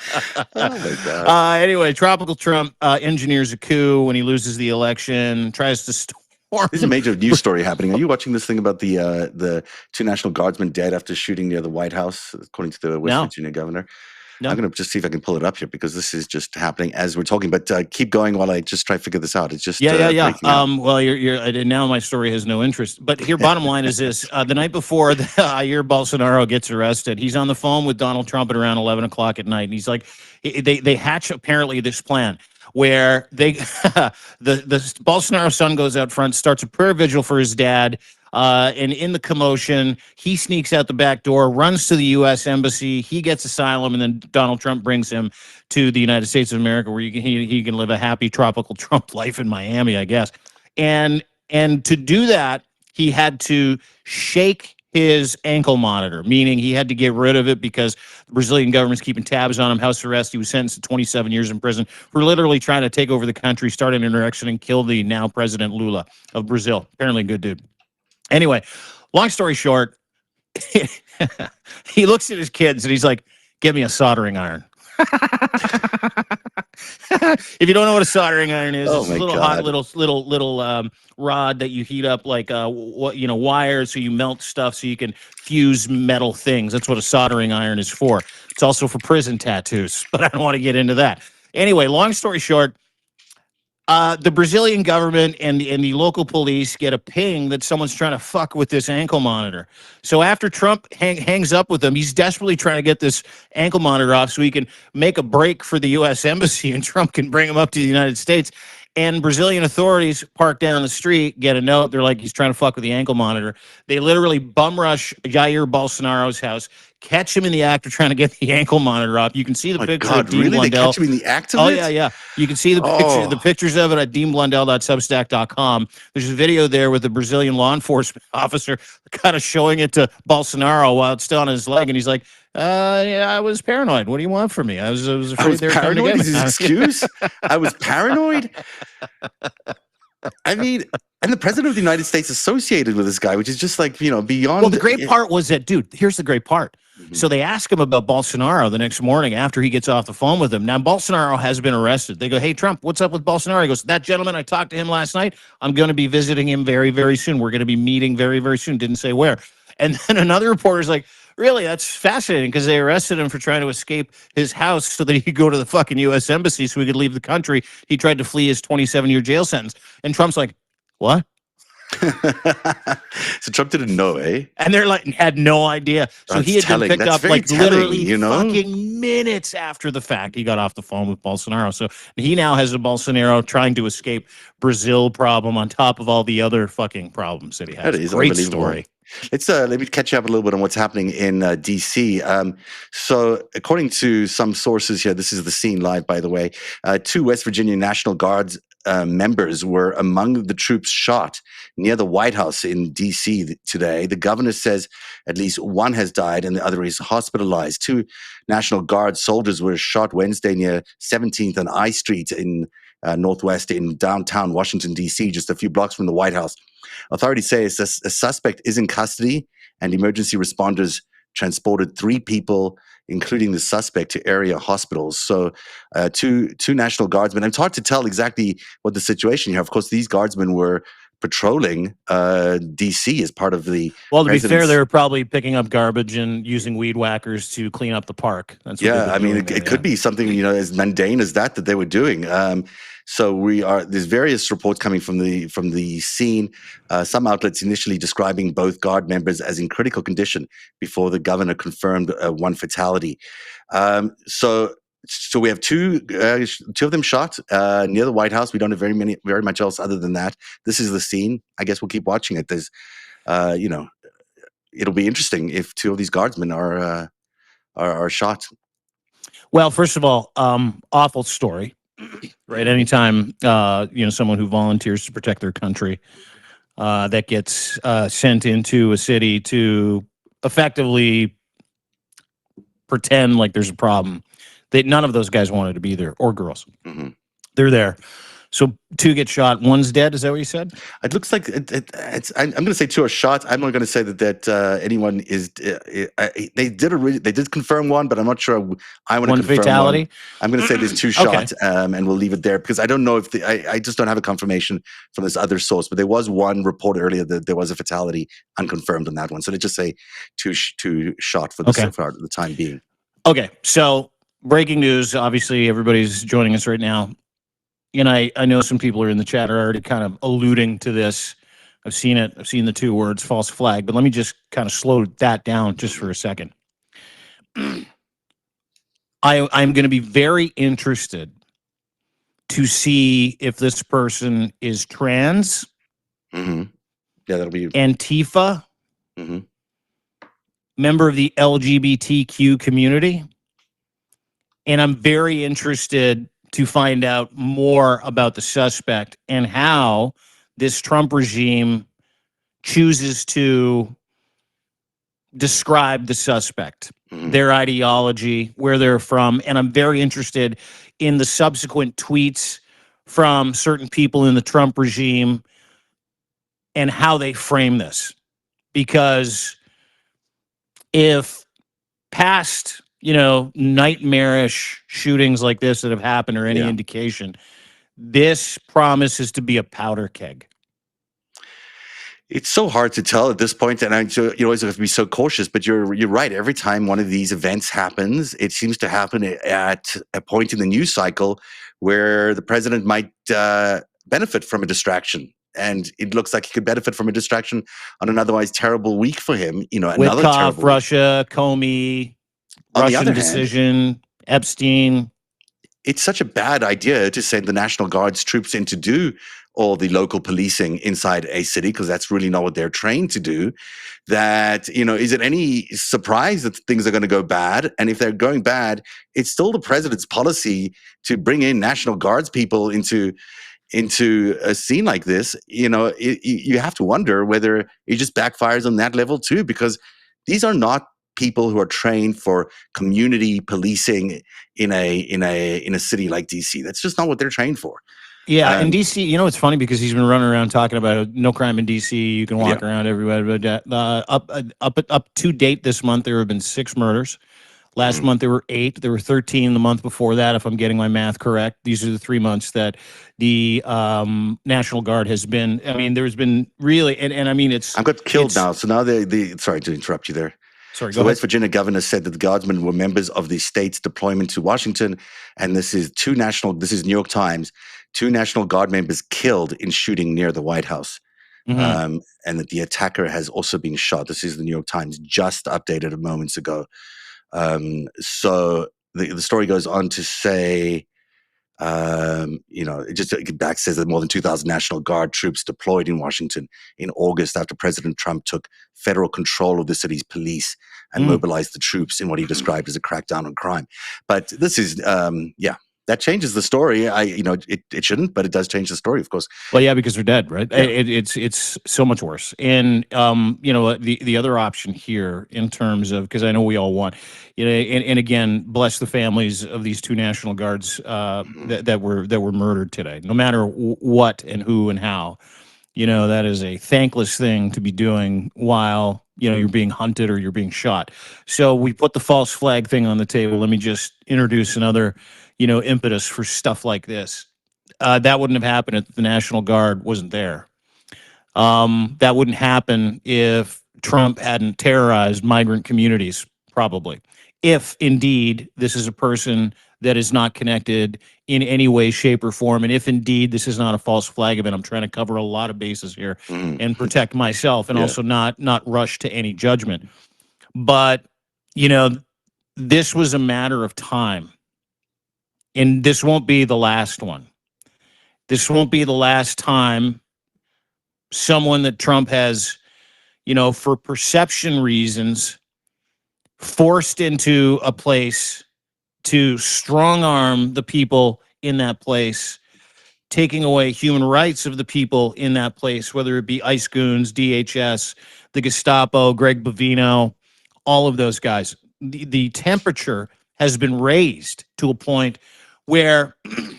my God. Anyway, Tropical Trump engineers a coup when he loses the election, tries to storm. There's a major news story happening. Are you watching this thing about the two National Guardsmen dead after shooting near the White House, according to the West Virginia governor? No. I'm going to just see if I can pull it up here because this is just happening as we're talking. But keep going while I just try to figure this out. It's just yeah. Well, you're now my story has no interest. But here, bottom line is this: the night before Jair Bolsonaro gets arrested, he's on the phone with Donald Trump at around 11 o'clock at night, and he's like, they hatch apparently this plan where the Bolsonaro son goes out front, starts a prayer vigil for his dad. And in the commotion, he sneaks out the back door, runs to the U.S. Embassy. He gets asylum, and then Donald Trump brings him to the United States of America, where he can live a happy tropical Trump life in Miami, I guess. And to do that, he had to shake his ankle monitor, meaning he had to get rid of it because the Brazilian government's keeping tabs on him. House arrest. He was sentenced to 27 years in prison for literally trying to take over the country, start an insurrection, and kill the now President Lula of Brazil. Apparently a good dude. Anyway, long story short, he looks at his kids and he's like, "Give me a soldering iron." If you don't know what a soldering iron is, it's a little hot little rod that you heat up like wires, so you melt stuff so you can fuse metal things. That's what a soldering iron is for. It's also for prison tattoos, but I don't want to get into that. Anyway, long story short, The Brazilian government and the local police get a ping that someone's trying to fuck with this ankle monitor. So after Trump hangs up with them, he's desperately trying to get this ankle monitor off so he can make a break for the U.S. embassy and Trump can bring him up to the United States. And Brazilian authorities park down the street, get a note. They're like, he's trying to fuck with the ankle monitor. They literally bum rush Jair Bolsonaro's house, catch him in the act of trying to get the ankle monitor off. You can see the picture of Dean really? Blundell. They catch him in the act of Oh, it? yeah. You can see the pictures of it at deanblundell.substack.com. There's a video there with the Brazilian law enforcement officer kind of showing it to Bolsonaro while it's still on his leg. And he's like, yeah, I was paranoid. What do you want from me? I was afraid they were coming to get me. Is his excuse? I was paranoid? I mean, and the president of the United States associated with this guy, which is just like, beyond. Well, the great part was that, dude, here's the great part. So they ask him about Bolsonaro the next morning after he gets off the phone with them. Now, Bolsonaro has been arrested. They go, hey, Trump, what's up with Bolsonaro? He goes, that gentleman, I talked to him last night. I'm going to be visiting him very, very soon. We're going to be meeting very, very soon. Didn't say where. And then another reporter's like, really, that's fascinating because they arrested him for trying to escape his house so that he could go to the fucking U.S. embassy so he could leave the country. He tried to flee his 27-year jail sentence. And Trump's like, what? So Trump didn't know, eh? And they're like, had no idea. So he had been picked up like literally fucking minutes after the fact. He got off the phone with Bolsonaro. So he now has a Bolsonaro trying to escape Brazil problem on top of all the other fucking problems that he has. That is great unbelievable. Story. Let's let me catch you up a little bit on what's happening in D.C. So according to some sources here, this is the scene live, by the way, 2 West Virginia National Guards members were among the troops shot near the White House in D.C. today. The governor says at least one has died and the other is hospitalized. 2 National Guard soldiers were shot Wednesday near 17th and I Street in Northwest in downtown Washington, D.C., just a few blocks from the White House. Authorities say a suspect is in custody and emergency responders transported 3 people, including the suspect, to area hospitals. So two National Guardsmen. It's hard to tell exactly what the situation here. Of course, these guardsmen were patrolling D.C. as part of the. Well, to be fair, they were probably picking up garbage and using weed whackers to clean up the park. That's what I mean, it could be something as mundane as that they were doing. So there's various reports coming from the scene. Some outlets initially describing both guard members as in critical condition before the governor confirmed one fatality. So we have two of them shot near the White House. We don't have very much else other than that. This is the scene. I guess we'll keep watching it. There's, it'll be interesting if 2 of these guardsmen are shot. Well, first of all, awful story. Right. Anytime, someone who volunteers to protect their country that gets sent into a city to effectively pretend like there's a problem, that none of those guys wanted to be there, or girls. Mm-hmm. They're there. So 2 get shot. One's dead. Is that what you said? It looks like it's. I'm going to say 2 are shot. I'm not going to say that anyone is. They did confirm one, but I'm not sure. I want to confirm fatality. One. I'm going to say there's 2 shots, and we'll leave it there because I don't know if I just don't have a confirmation from this other source. But there was one report earlier that there was a fatality unconfirmed on that one. So let's just say 2 shot for the time being. Okay, so breaking news. Obviously, everybody's joining us right now. And I know some people are in the chat are already kind of alluding to this. I've seen it. I've seen the 2 words false flag, but let me just kind of slow that down just for a second. I'm going to be very interested to see if this person is trans, mm-hmm. Yeah, that'll be Antifa, mm-hmm. member of the LGBTQ community. And I'm very interested to find out more about the suspect and how this Trump regime chooses to describe the suspect, their ideology, where they're from. And I'm very interested in the subsequent tweets from certain people in the Trump regime and how they frame this. Because if past nightmarish shootings like this that have happened or any indication, this promises to be a powder keg. It's so hard to tell at this point, and you always have to be so cautious. But you're right. Every time one of these events happens, it seems to happen at a point in the news cycle where the president might benefit from a distraction. And it looks like he could benefit from a distraction on an otherwise terrible week for him. Another Witkoff, terrible week. Russia, Comey, On the Russian other hand, decision, Epstein. it's such a bad idea to send the National Guard's troops in to do all the local policing inside a city, because that's really not what they're trained to do. That, is it any surprise that things are going to go bad? And if they're going bad, it's still the president's policy to bring in National Guards people into a scene like this. You have to wonder whether it just backfires on that level too, because these are not people who are trained for community policing in a city like DC. That's just not what they're trained for. Yeah, in DC, it's funny because he's been running around talking about no crime in DC. You can walk around everywhere. But up to date this month, there have been 6 murders. Last month there were 8. There were 13 the month before that, if I'm getting my math correct. These are the 3 months that the National Guard has been. I mean, there's been really, and I mean, it's. I've got killed now. So now sorry to interrupt you there. Sorry, so the West Virginia governor said that the guardsmen were members of the state's deployment to Washington, and this is New York Times, 2 National Guard members killed in shooting near the White House, and that the attacker has also been shot. This is the New York Times, just updated moments ago. So the story goes on to say, it back says that more than 2,000 National Guard troops deployed in Washington in August after President Trump took federal control of the city's police and mobilized the troops in what he described as a crackdown on crime. But this is, that changes the story. It shouldn't, but it does change the story, of course. Well, yeah, because they're dead, right? Yeah. It's so much worse. And the other option here in terms of, because I know we all want, and again, bless the families of these 2 National Guards that were murdered today. No matter what and who and how, that is a thankless thing to be doing while you're being hunted or you're being shot. So we put the false flag thing on the table. Let me just introduce another impetus for stuff like this. That wouldn't have happened if the National Guard wasn't there. That wouldn't happen if Trump hadn't terrorized migrant communities, probably. If indeed this is a person that is not connected in any way, shape, or form, and if indeed this is not a false flag event, I'm trying to cover a lot of bases here and protect myself and also not rush to any judgment. But, this was a matter of time. And this won't be the last one. This won't be the last time someone that Trump has, for perception reasons, forced into a place to strong arm the people in that place, taking away human rights of the people in that place, whether it be ICE goons, DHS, the Gestapo, Greg Bovino, all of those guys. The temperature has been raised to a point where,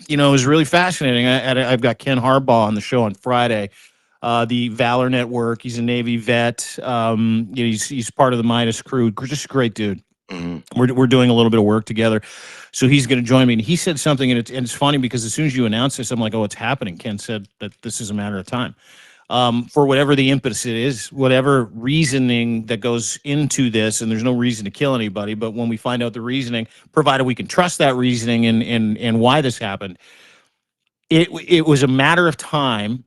it was really fascinating. I've got Ken Harbaugh on the show on Friday, the Valor Network. He's a Navy vet. He's part of the Midas crew. Just a great dude. We're doing a little bit of work together. So he's going to join me. And he said something, and it's funny because as soon as you announce this, I'm like, oh, it's happening. Ken said that this is a matter of time. For whatever the impetus it is, whatever reasoning that goes into this, and there's no reason to kill anybody, but when we find out the reasoning, provided we can trust that reasoning and why this happened, it was a matter of time.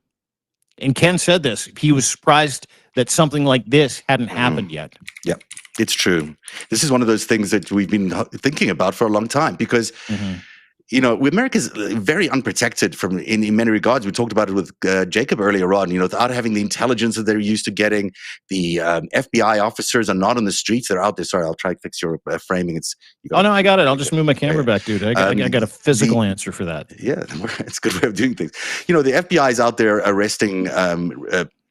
And Ken said this. He was surprised that something like this hadn't happened yet. Yeah, it's true. This is one of those things that we've been thinking about for a long time because America's very unprotected in many regards. We talked about it with Jacob earlier on. Without having the intelligence that they're used to getting, the FBI officers are not on the streets; they're out there. Sorry, I'll try to fix your framing. Oh no, I got it. I'll just move my camera back, dude. I got a physical answer for that. Yeah, it's a good way of doing things. The FBI is out there arresting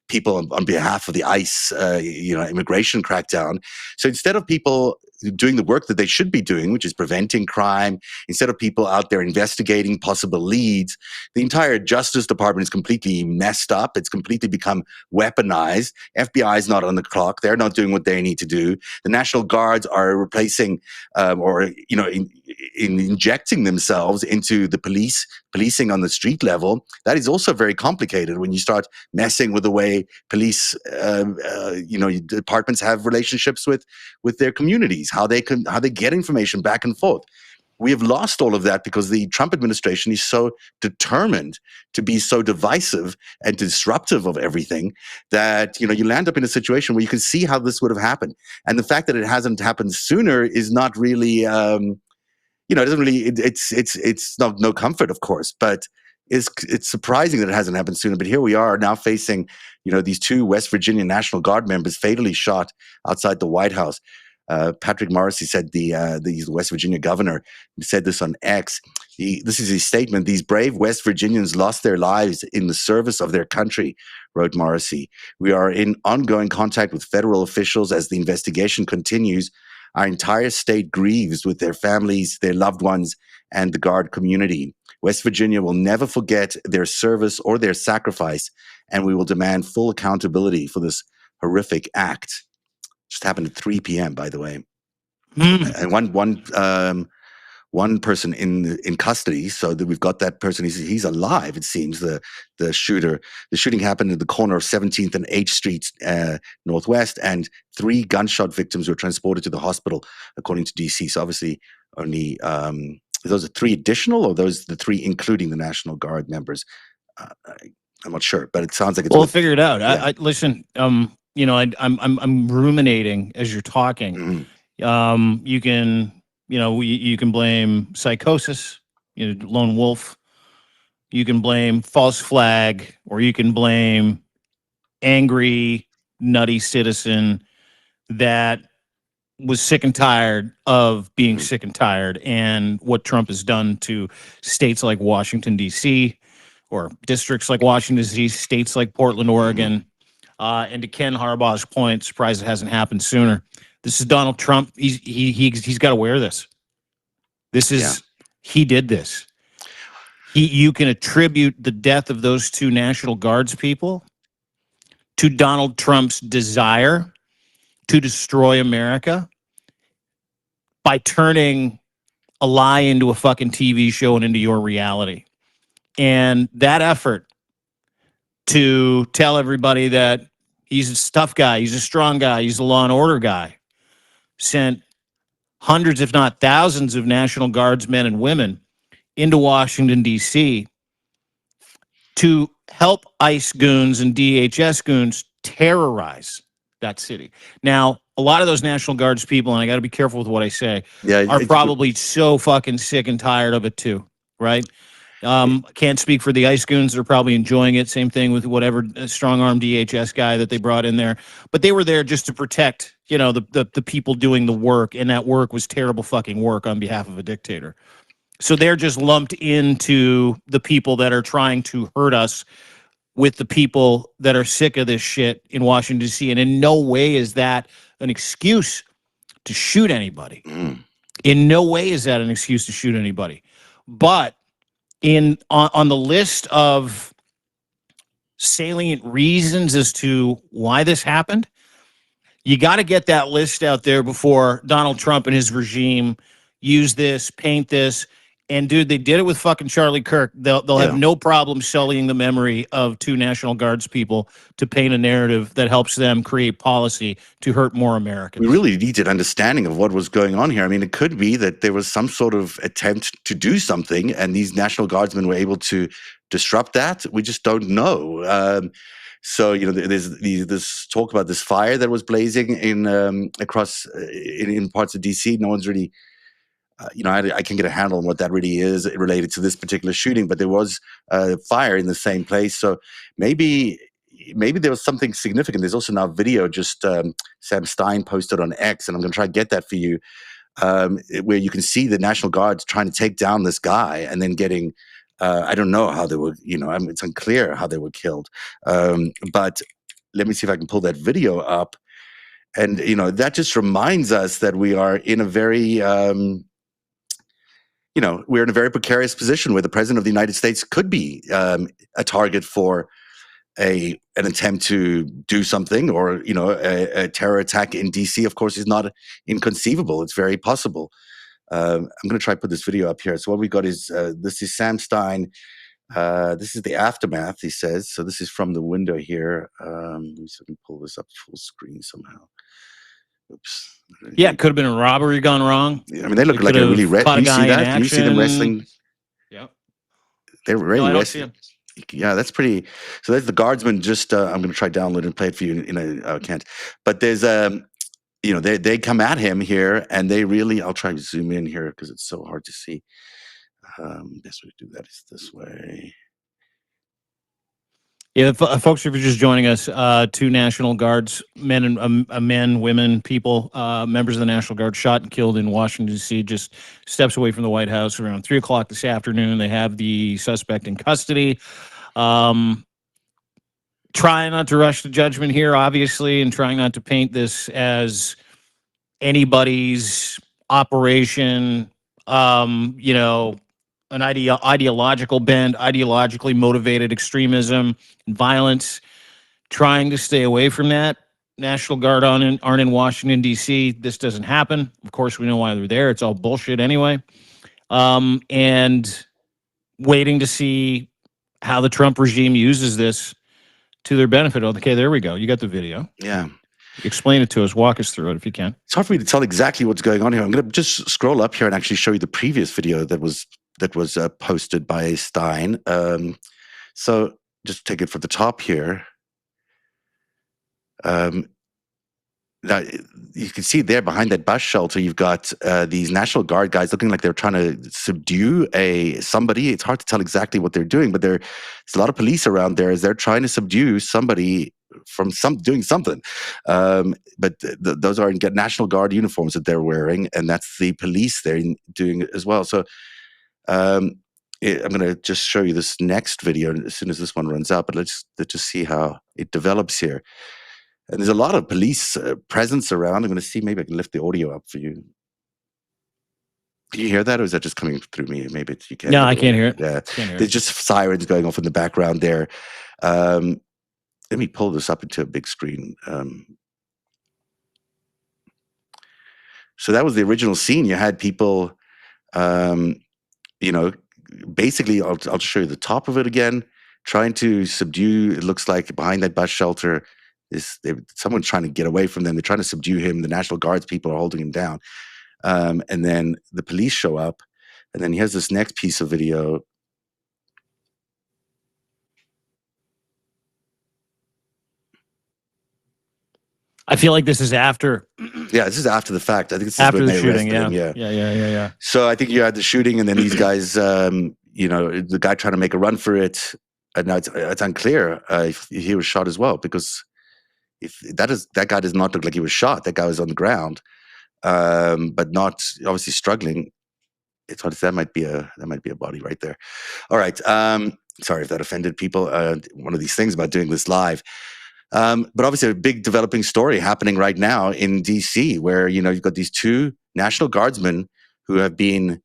people on behalf of the ICE, immigration crackdown. So instead of people doing the work that they should be doing, which is preventing crime, instead of people out there investigating possible leads, the entire Justice Department is completely messed up. It's completely become weaponized. FBI is not on the clock. They're not doing what they need to do. The National Guards are replacing injecting themselves into the policing on the street level. That is also very complicated when you start messing with the way police, departments have relationships with their communities, how they get information back and forth. we have lost all of that because the Trump administration is so determined to be so divisive and disruptive of everything that, you land up in a situation where you can see how this would have happened. And the fact that it hasn't happened sooner is not really, it doesn't really, it's not no comfort, of course, but it's surprising that it hasn't happened sooner. But here we are now facing, these two West Virginia National Guard members fatally shot outside the White House. Patrick Morrissey said the West Virginia governor said this on X. This is his statement. These brave West Virginians lost their lives in the service of their country, wrote Morrissey. We are in ongoing contact with federal officials as the investigation continues. Our entire state grieves with their families, their loved ones, and the Guard community. West Virginia will never forget their service or their sacrifice, and we will demand full accountability for this horrific act. Just happened at 3 p.m., by the way. And one person in custody, so that we've got that person. He's alive. It seems the shooter. The shooting happened at the corner of 17th and H Street Northwest, and 3 gunshot victims were transported to the hospital, according to DC. So obviously, only those are 3 additional, or those the 3 including the National Guard members. I'm not sure, but it sounds like it's. We'll figure it out. Yeah. I listen. I'm ruminating as you're talking. Mm-hmm. You can. You can blame psychosis, lone wolf. You can blame false flag, or you can blame angry, nutty citizen that was sick and tired of being sick and tired, and what Trump has done to states like Washington, D.C., or districts like Washington, D.C., states like Portland, Oregon. And to Ken Harbaugh's point, surprised it hasn't happened sooner. This is Donald Trump. He's got to wear this. This is he did this. You can attribute the death of those 2 National Guards people to Donald Trump's desire to destroy America by turning a lie into a fucking TV show and into your reality. And that effort to tell everybody that he's a tough guy, he's a strong guy, he's a law and order guy, sent hundreds, if not thousands, of National Guardsmen and women into Washington, D.C. to help ICE goons and DHS goons terrorize that city. Now, a lot of those National Guards people, and I got to be careful with what I say, are probably so fucking sick and tired of it too, right? Can't speak for the ICE goons. They're probably enjoying it. Same thing with whatever strong-arm DHS guy that they brought in there. But they were there just to protect, the people doing the work, and that work was terrible fucking work on behalf of a dictator. So they're just lumped into the people that are trying to hurt us with the people that are sick of this shit in Washington, D.C. And in no way is that an excuse to shoot anybody. In no way is that an excuse to shoot anybody. But on the list of salient reasons as to why this happened, you got to get that list out there before Donald Trump and his regime use this, paint this. And dude, they did it with fucking Charlie Kirk. They'll have no problem sullying the memory of 2 National Guards people to paint a narrative that helps them create policy to hurt more Americans. We really needed understanding of what was going on here. I mean, it could be that there was some sort of attempt to do something, and these National Guardsmen were able to disrupt that. We just don't know. So there's this talk about this fire that was blazing across in parts of DC. No one's really. I can get a handle on what that really is related to this particular shooting, but there was a fire in the same place. So maybe there was something significant. There's also now video just Sam Stein posted on X, and I'm going to try to get that for you, where you can see the National Guards trying to take down this guy and then getting, I don't know how they were, it's unclear how they were killed. But let me see if I can pull that video up. And, that just reminds us that we are in a very... we're in a very precarious position where the president of the United States could be a target for an attempt to do something, or a terror attack in DC. Of course, is not inconceivable. It's very possible. I'm going to try to put this video up here. So what we got is this is Sam Stein. This is the aftermath, he says. So this is from the window here. Let me see if I can pull this up full screen somehow. Oops. Yeah, it could have been a robbery gone wrong. I mean, they look They like could a really have caught do a you see guy in that? Do you see them action. wrestling? Yep. They're No, really I don't see wrestling. him. Yeah, that's pretty. So that's the guardsman. Just I'm going to try download and play it for you. I can't. But there's they come at him here, and they really. I'll try to zoom in here because it's so hard to see. Best way to do that is this way. Yeah, folks, if you're just joining us, two National Guards, men, women, people, members of the National Guard shot and killed in Washington, D.C., just steps away from the White House around 3 o'clock this afternoon. They have the suspect in custody. Trying not to rush to judgment here, obviously, and trying not to paint this as anybody's operation, an ideological bend, ideologically motivated extremism and violence, trying to stay away from that. National Guard aren't in Washington, D.C. This doesn't happen. Of course, we know why they're there. It's all bullshit anyway. And waiting to see how the Trump regime uses this to their benefit. Okay, there we go. You got the video. Yeah. Explain it to us. Walk us through it if you can. It's hard for me to tell exactly what's going on here. I'm going to just scroll up here and actually show you the previous video that was posted by Stein. So just take it from the top here. Now you can see there behind that bus shelter, you've got these National Guard guys looking like they're trying to subdue somebody. It's hard to tell exactly what they're doing, but there's a lot of police around there as they're trying to subdue somebody from doing something. But those are National Guard uniforms that they're wearing, and that's the police they're doing as well. So I'm going to just show you this next video as soon as this one runs out, but let's just see how it develops here. And there's a lot of police presence around. I'm going to see, maybe I can lift the audio up for you. Can you hear that, or is that just coming through me? Maybe you can't. No, I can't hear it. Yeah, can't hear there's it. just sirens going off in the background there. Let me pull this up into a big screen. So that was the original scene. You had people, basically, I'll just show you the top of it again, trying to subdue. It looks like behind that bus shelter is someone trying to get away from them. They're trying to subdue him. The National Guards people are holding him down. And then the police show up. And then here's this next piece of video. I feel like this is after. Yeah, this is after the fact. I think this is after when the they shooting. arrested Yeah. him. Yeah. So I think you had the shooting, and then these guys, the guy trying to make a run for it. And now it's unclear if he was shot as well, because if that guy does not look like he was shot. That guy was on the ground, but not obviously struggling. It's hard to say. That might be a body right there. All right. Sorry if that offended people. One of these things about doing this live. But obviously a big developing story happening right now in DC, where you've got these two National Guardsmen who have been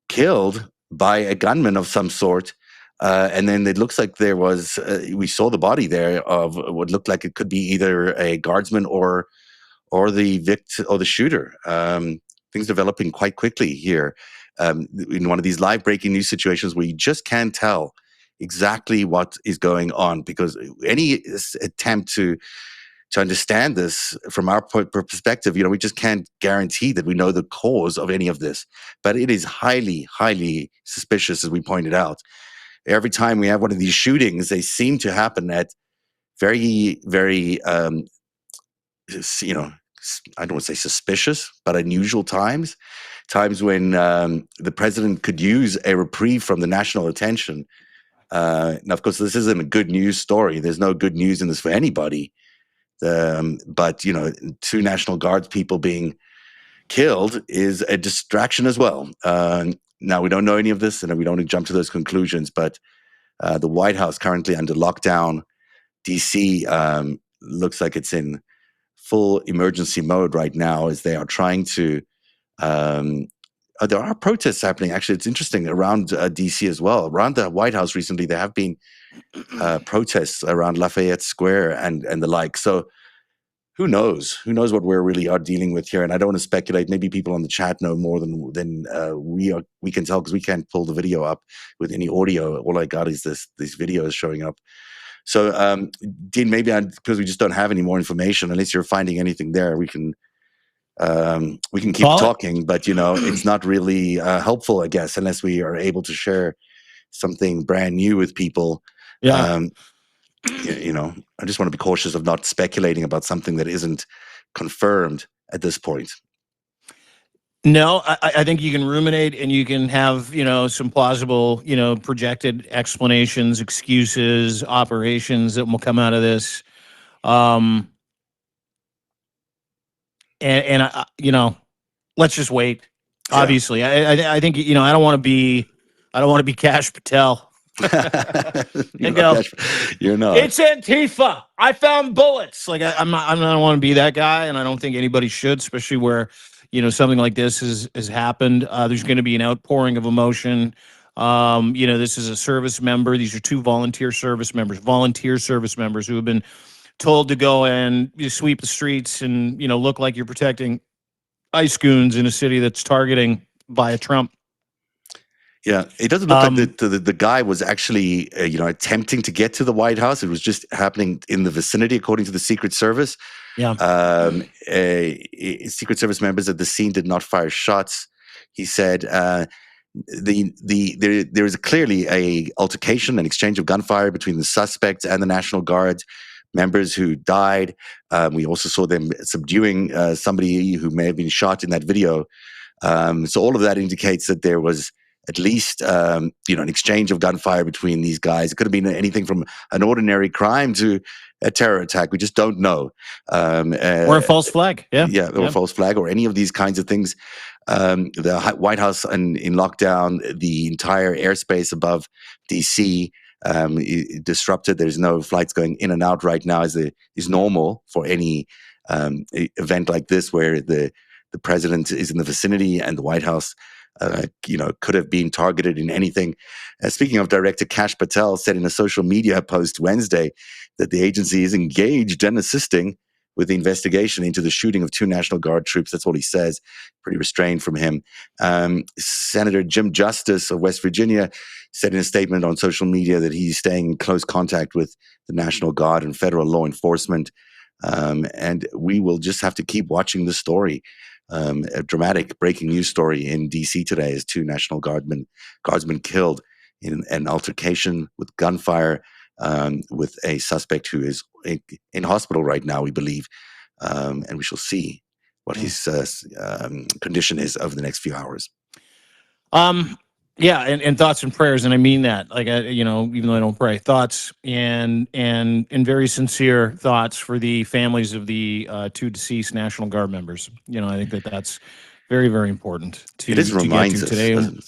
killed by a gunman of some sort. And then it looks like there was, we saw the body there of what looked like it could be either a guardsman or the victim or the shooter. Things developing quite quickly here in one of these live breaking news situations where you just can't tell exactly what is going on, because any attempt to understand this from our perspective, we just can't guarantee that we know the cause of any of this. But it is highly, highly suspicious, as we pointed out. Every time we have one of these shootings, they seem to happen at very, very, I don't want to say suspicious, but unusual times when the president could use a reprieve from the national attention. Now, of course, this isn't a good news story. There's no good news in this for anybody. But, two National Guards people being killed is a distraction as well. Now, we don't know any of this, and we don't jump to those conclusions, but the White House currently under lockdown. DC looks like it's in full emergency mode right now as they are trying to there are protests happening. Actually, it's interesting around DC as well. Around the White House recently, there have been protests around Lafayette Square and the like. So who knows? Who knows what we're really are dealing with here? And I don't want to speculate. Maybe people on the chat know more than we can tell, because we can't pull the video up with any audio. All I got is these videos showing up. So, Dean, maybe because we just don't have any more information, unless you're finding anything there, we can We can keep Call it. talking, but it's not really helpful, I guess, unless we are able to share something brand new with people. Yeah. I just want to be cautious of not speculating about something that isn't confirmed at this point. No, I think you can ruminate and you can have, some plausible, projected explanations, excuses, operations that will come out of this. And let's just wait. Yeah. Obviously, I think, I don't want to be Cash Patel. You're go, not. You're not. It's Antifa. I found bullets. Like I don't want to be that guy, and I don't think anybody should, especially where something like this has happened. There's going to be an outpouring of emotion. This is a service member. These are two volunteer service members who have been told to go and sweep the streets and look like you're protecting ice goons in a city that's targeting via Trump. Yeah, it doesn't look like the guy was actually, attempting to get to the White House. It was just happening in the vicinity, according to the Secret Service. Yeah. Secret Service members at the scene did not fire shots. He said there is clearly a altercation, an exchange of gunfire between the suspects and the National Guard members who died. We also saw them subduing somebody who may have been shot in that video. So all of that indicates that there was at least, an exchange of gunfire between these guys. It could have been anything from an ordinary crime to a terror attack. We just don't know. Or a false flag. Yeah. Yeah, or a false flag, or any of these kinds of things. The White House in lockdown, the entire airspace above D.C. Disrupted. There's no flights going in and out right now, as is normal for any event like this, where the president is in the vicinity and the White House could have been targeted in anything. Speaking of, Director Kash Patel said in a social media post Wednesday that the agency is engaged and assisting with the investigation into the shooting of two National Guard troops. That's all he says. Pretty restrained from him. Senator Jim Justice of West Virginia said in a statement on social media that he's staying in close contact with the National Guard and federal law enforcement. And we will just have to keep watching the story. A dramatic breaking news story in D.C. today is two National Guardsmen killed in an altercation with gunfire with a suspect who is in hospital right now, we believe. And we shall see what his condition is over the next few hours. Yeah, and thoughts and prayers, and I mean that. Like, even though I don't pray, thoughts and very sincere thoughts for the families of the two deceased National Guard members. I think that's very, very important to. It is reminds us today. doesn't it?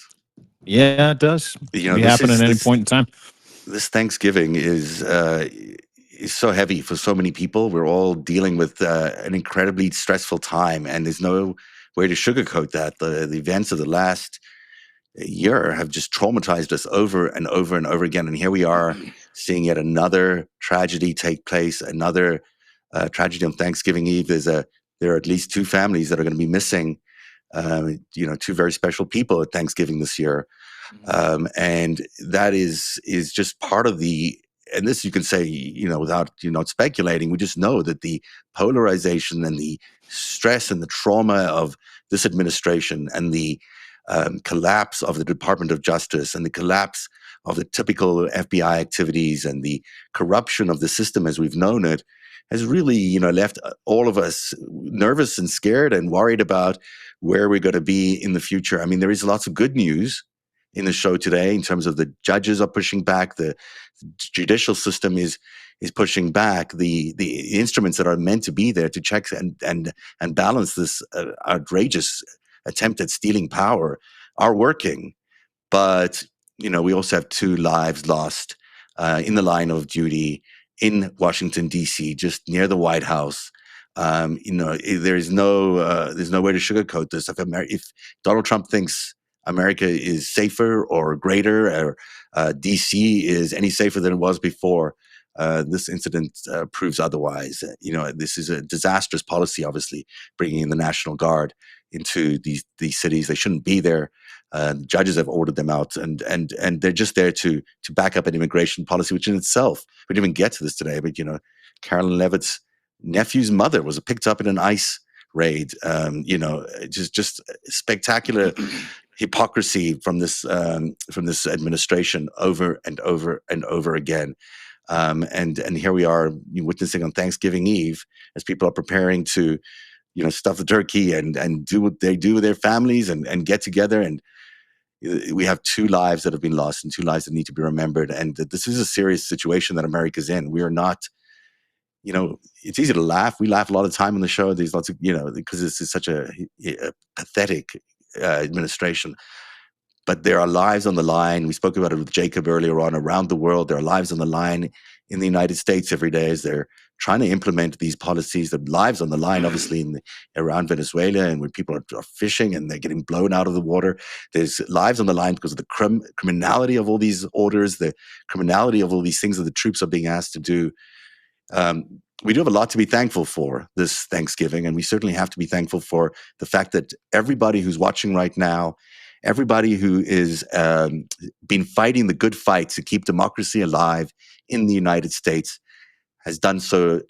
Yeah, it does. It can happen at any point in time. This Thanksgiving is so heavy for so many people. We're all dealing with an incredibly stressful time, and there's no way to sugarcoat that. The events of the last year have just traumatized us over and over and over again. And here we are seeing yet another tragedy take place, another tragedy on Thanksgiving Eve. There are at least two families that are going to be missing, two very special people at Thanksgiving this year. And that is just part of and this you can say, without not speculating, we just know that the polarization and the stress and the trauma of this administration and the collapse of the Department of Justice and the collapse of the typical FBI activities and the corruption of the system as we've known it has really, left all of us nervous and scared and worried about where we're going to be in the future. I mean, there is lots of good news in the show today in terms of the judges are pushing back, the judicial system is pushing back, the instruments that are meant to be there to check and balance this outrageous attempt at stealing power are working. But, we also have two lives lost in the line of duty in Washington, D.C., just near the White House. There's no way to sugarcoat this. If Donald Trump thinks America is safer or greater, or D.C. is any safer than it was before, this incident proves otherwise. This is a disastrous policy, obviously, bringing in the National Guard into these cities. They shouldn't be there. Judges have ordered them out, and they're just there to back up an immigration policy, which in itself, we didn't even get to this today, but Carolyn Levitt's nephew's mother was picked up in an ICE raid. Just spectacular hypocrisy from this administration over and over and over again. And here we are witnessing on Thanksgiving Eve as people are preparing to, stuff the turkey and do what they do with their families and get together. And we have 2 lives that have been lost and 2 lives that need to be remembered. And this is a serious situation that America's in. We are not, it's easy to laugh. We laugh a lot of time on the show. There's lots of, because this is such a pathetic administration. But there are lives on the line. We spoke about it with Jacob earlier on. Around the world, there are lives on the line in the United States every day as they're trying to implement these policies. The lives on the line, obviously, around Venezuela, and when people are fishing and they're getting blown out of the water. There's lives on the line because of the criminality of all these orders, the criminality of all these things that the troops are being asked to do. We do have a lot to be thankful for this Thanksgiving, and we certainly have to be thankful for the fact that everybody who's watching right now, everybody who is been fighting the good fight to keep democracy alive in the United States has done so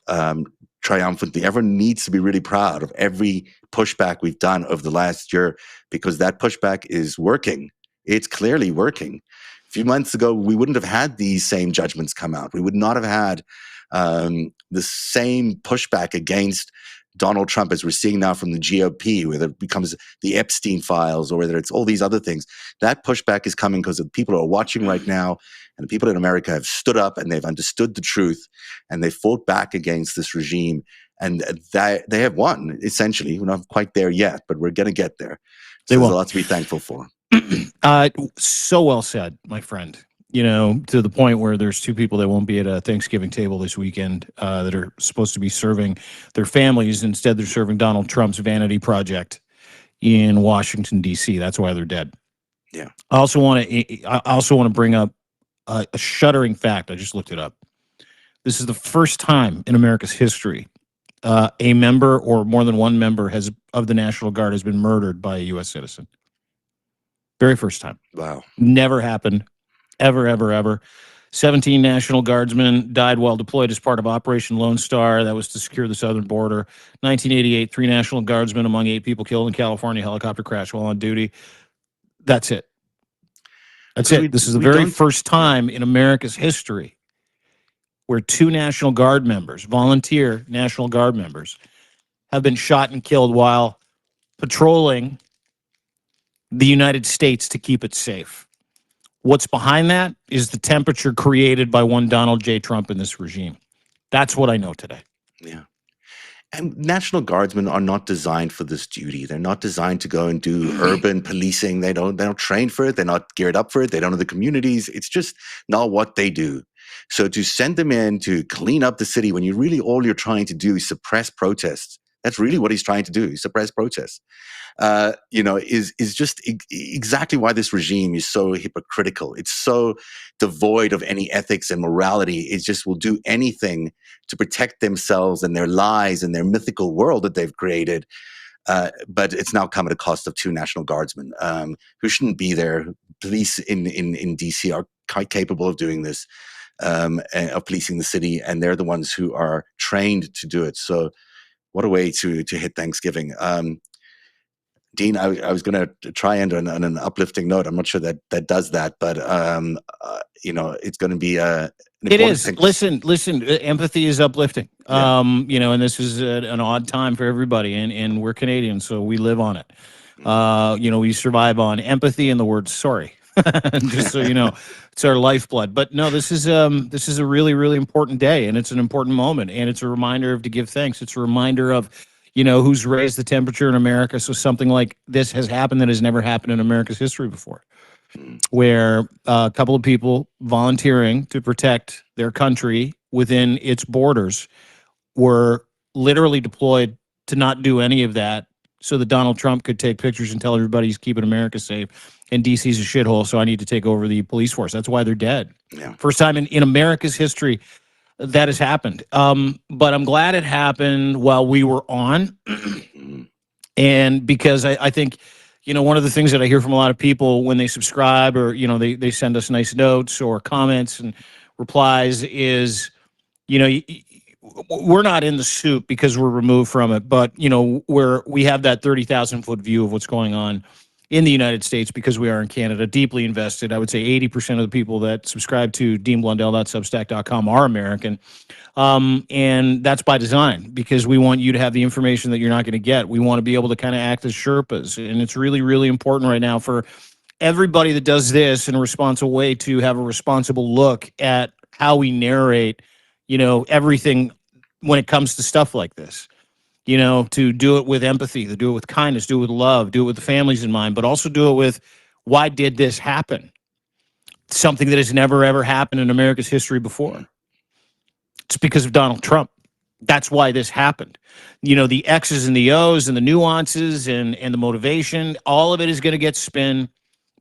triumphantly. Everyone needs to be really proud of every pushback we've done over the last year, because that pushback is working. It's clearly working. A few months ago, we wouldn't have had these same judgments come out. We would not have had the same pushback against Donald Trump as we're seeing now from the GOP, whether it becomes the Epstein files or whether it's all these other things. That pushback is coming because the people who are watching right now, and the people in America have stood up and they've understood the truth and they fought back against this regime, and they have won, essentially. We're not quite there yet, but we're going to get there. So there's a lot to be thankful for. So well said, my friend. To the point where there's 2 people that won't be at a Thanksgiving table this weekend that are supposed to be serving their families. Instead, they're serving Donald Trump's vanity project in Washington, D.C. That's why they're dead. Yeah. I also want to bring up a shuddering fact. I just looked it up. This is the first time in America's history a member or more than one member of the National Guard has been murdered by a U.S. citizen. Very first time. Wow. Never happened. Ever, ever, ever. 17 National Guardsmen died while deployed as part of Operation Lone Star. That was to secure the southern border. 1988, 3 National Guardsmen among 8 people killed in California helicopter crash while on duty. That's it. That's it. This is the very first time in America's history where 2 National Guard members, volunteer National Guard members, have been shot and killed while patrolling the United States to keep it safe. What's behind that is the temperature created by one Donald J. Trump in this regime. That's what I know today. Yeah. And National Guardsmen are not designed for this duty. They're not designed to go and do urban policing. They don't train for it. They're not geared up for it. They don't know the communities. It's just not what they do. So to send them in to clean up the city when all you're trying to do is suppress protests. That's really what he's trying to do. Suppress protests. Is just exactly why this regime is so hypocritical. It's so devoid of any ethics and morality. It just will do anything to protect themselves and their lies and their mythical world that they've created. But it's now come at a cost of 2 National Guardsmen who shouldn't be there. Police in D.C. are quite capable of doing this, of policing the city, and they're the ones who are trained to do it. So what a way to hit Thanksgiving. Dean, I was going to try and on an uplifting note. I'm not sure that does that, but it's going to be it is. Listen. Empathy is uplifting. Yeah. And this is an odd time for everybody, and we're Canadians, so we live on it. We survive on empathy and the word sorry. Just so you know, it's our lifeblood. But no, this is a really, really important day, and it's an important moment, and it's a reminder to give thanks. It's a reminder of who's raised the temperature in America. So something like this has happened that has never happened in America's history before, where a couple of people volunteering to protect their country within its borders were literally deployed to not do any of that so that Donald Trump could take pictures and tell everybody he's keeping America safe. And DC's a shithole, so I need to take over the police force. That's why they're dead. Yeah. First time in America's history that has happened. But I'm glad it happened while we were on. And because I think, one of the things that I hear from a lot of people when they subscribe or, they send us nice notes or comments and replies is, we're not in the soup because we're removed from it, but we have that 30,000-foot view of what's going on in the United States because we are in Canada, deeply invested. I would say 80% of the people that subscribe to deanblundell.substack.com are American. And that's by design because we want you to have the information that you're not going to get. We want to be able to kind of act as Sherpas. And it's really, really important right now for everybody that does this in a responsible way to have a responsible look at how we narrate, everything when it comes to stuff like this. To do it with empathy, to do it with kindness, do it with love, do it with the families in mind, but also do it with why did this happen? Something that has never, ever happened in America's history before. It's because of Donald Trump. That's why this happened. The X's and the O's and the nuances and the motivation, all of it is going to get spin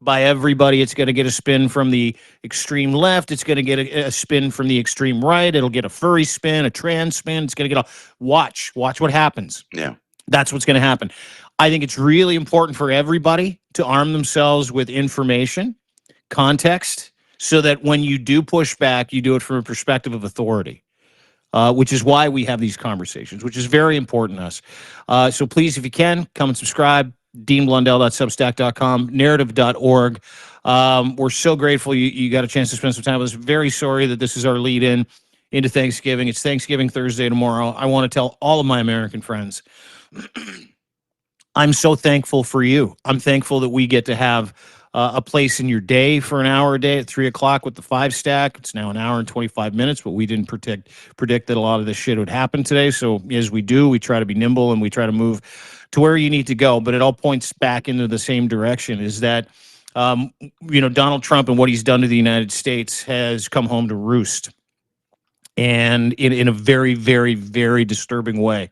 by everybody. It's going to get a spin from the extreme left. It's going to get a spin from the extreme right. It'll get a furry spin, a trans spin. It's going to get watch what happens. Yeah. That's what's going to happen. I think it's really important for everybody to arm themselves with information, context, so that when you do push back, you do it from a perspective of authority. Which is why we have these conversations, which is very important to us. So please, if you can, come and subscribe, deanblundell.substack.com, narrative.org. We're so grateful you got a chance to spend some time with us. Very sorry that this is our lead-in into Thanksgiving. It's Thanksgiving Thursday tomorrow. I want to tell all of my American friends, I'm so thankful for you. I'm thankful that we get to have a place in your day for an hour a day at 3 o'clock with the FiveStack. It's now an hour and 25 minutes, but we didn't predict that a lot of this shit would happen today. So as we do, we try to be nimble and we try to move to where you need to go. But it all points back into the same direction, is that, Donald Trump and what he's done to the United States has come home to roost. And in a very, very, very disturbing way.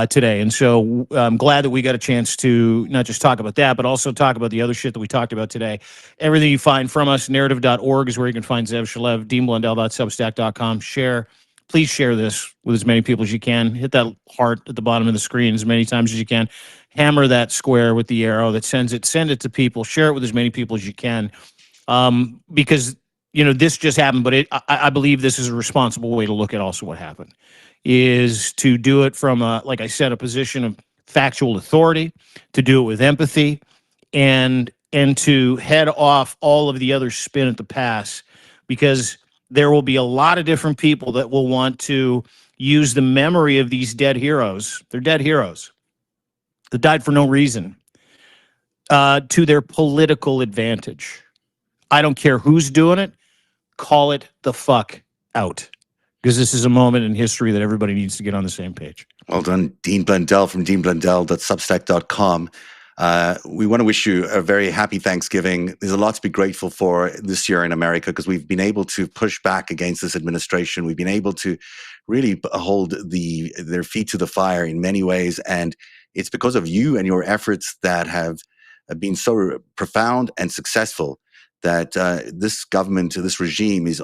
Today. And so I'm glad that we got a chance to not just talk about that, but also talk about the other shit that we talked about today. Everything you find from us, narrative.org is where you can find Zev Shalev, deanblundell.substack.com. Please share this with as many people as you can. Hit that heart at the bottom of the screen as many times as you can. Hammer that square with the arrow that sends it. Send it to people. Share it with as many people as you can. Because, this just happened, but I believe this is a responsible way to look at also what happened. Is to do it from, like I said, a position of factual authority, to do it with empathy, and to head off all of the other spin at the pass, because there will be a lot of different people that will want to use the memory of these dead heroes. They're dead heroes that died for no reason, to their political advantage. I don't care who's doing it. Call it the fuck out. Because this is a moment in history that everybody needs to get on the same page. Well done, Dean Blundell from deanblundell.substack.com. We want to wish you a very happy Thanksgiving. There's a lot to be grateful for this year in America because we've been able to push back against this administration. We've been able to really hold their feet to the fire in many ways. And it's because of you and your efforts that have been so profound and successful that this government, this regime is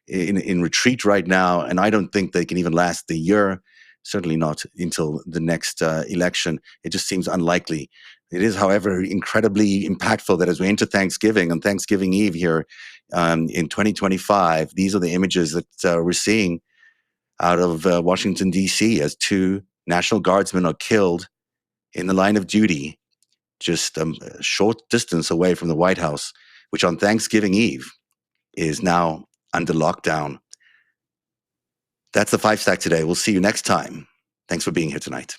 in retreat right now. And I don't think they can even last the year, certainly not until the next election. It just seems unlikely. It is, however, incredibly impactful that as we enter Thanksgiving, on Thanksgiving Eve here in 2025, these are the images that we're seeing out of Washington, D.C. as 2 National Guardsmen are killed in the line of duty, just a short distance away from the White House, which on Thanksgiving Eve is now under lockdown. That's the FiveStack today. We'll see you next time. Thanks for being here tonight.